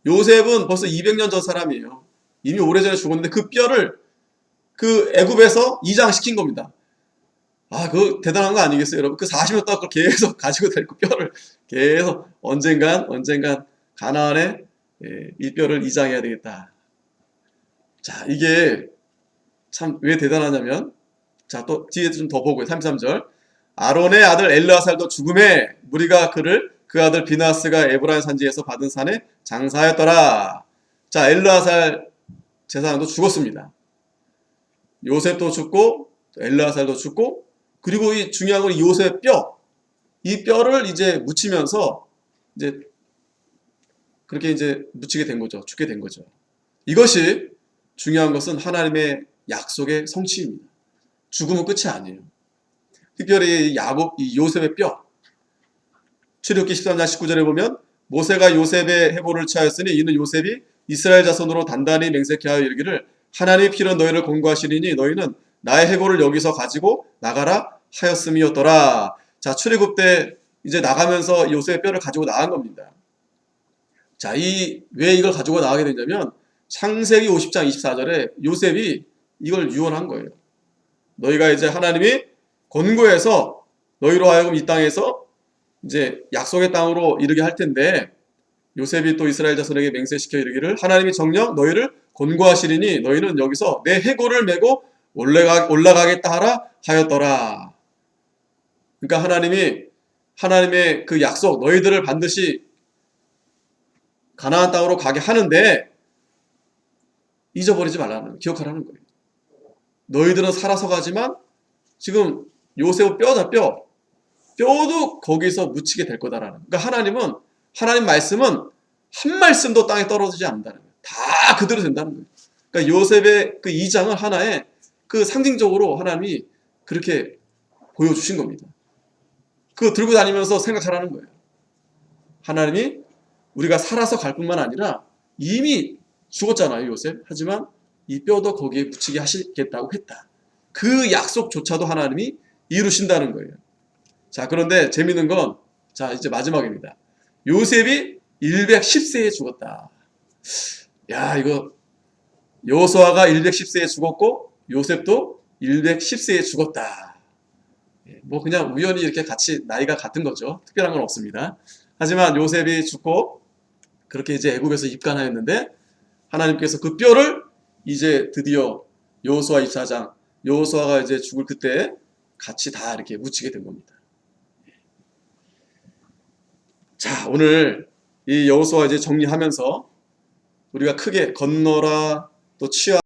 요셉은 벌써 200년 전 사람이에요. 이미 오래전에 죽었는데 그 뼈를 그 애굽에서 이장시킨 겁니다. 아, 그거 대단한 거 아니겠어요, 여러분? 그 40년 동안 계속 가지고 다니고 뼈를 계속 언젠간 가나안에 이 뼈를 이장해야 되겠다. 자, 이게 참 왜 대단하냐면, 자, 또 뒤에 좀 더 보고요. 33절. 아론의 아들 엘르아살도 죽음에 무리가 그를 그 아들 비나스가 에브라임 산지에서 받은 산에 장사하였더라. 자, 엘르아살 제사장도 죽었습니다. 요셉도 죽고 엘르아살도 죽고, 그리고 이 중요한 건 요셉 뼈, 이 뼈를 이제 묻히면서 이제 그렇게 이제 묻히게 된 거죠. 죽게 된 거죠. 이것이 중요한 것은 하나님의 약속의 성취입니다. 죽음은 끝이 아니에요. 특별히 이 요셉의 뼈, 출애굽기 13장 19절에 보면 모세가 요셉의 해보를 취하였으니 이는 요셉이 이스라엘 자손으로 단단히 맹세케 하여 이르기를 하나님의 피로 너희를 권고하시리니 너희는 나의 해골을 여기서 가지고 나가라 하였음이었더라. 자, 출애굽 때 이제 나가면서 요셉의 뼈를 가지고 나간 겁니다. 자, 왜 이걸 가지고 나가게 되냐면 창세기 50장 24절에 요셉이 이걸 유언한 거예요. 너희가 이제 하나님이 권고해서 너희로 하여금 이 땅에서 이제 약속의 땅으로 이르게 할 텐데, 요셉이 또 이스라엘 자손에게 맹세시켜 이르기를 하나님이 정녕 너희를 권고하시리니 너희는 여기서 내 해골을 메고 올라가겠다 하라 하였더라. 그러니까 하나님의 그 약속, 너희들을 반드시 가나안 땅으로 가게 하는데 잊어버리지 말라는, 기억하라는 거예요. 너희들은 살아서 가지만 지금 요셉의 뼈도 거기서 묻히게 될 거다라는. 그러니까 하나님 말씀은 한 말씀도 땅에 떨어지지 않는다는 거예요. 다 그대로 된다는 거예요. 그러니까 요셉의 그 2장을 하나의 그 상징적으로 하나님이 그렇게 보여주신 겁니다. 그거 들고 다니면서 생각하라는 거예요. 하나님이 우리가 살아서 갈 뿐만 아니라 이미 죽었잖아요, 요셉. 하지만 이 뼈도 거기에 붙이게 하시겠다고 했다. 그 약속조차도 하나님이 이루신다는 거예요. 자, 그런데 재밌는 건, 자, 이제 마지막입니다. 요셉이 110세에 죽었다. 야, 이거 여호수아가 110세에 죽었고 요셉도 110세에 죽었다. 뭐 그냥 우연히 이렇게 같이 나이가 같은 거죠. 특별한 건 없습니다. 하지만 요셉이 죽고 그렇게 이제 애굽에서 입간하였는데 하나님께서 그 뼈를 이제 드디어 여호수아 24장, 여호수아가 이제 죽을 그때 같이 다 이렇게 묻히게 된 겁니다. 자, 오늘 이 여호수아 이제 정리하면서 우리가 크게 건너라, 또 취하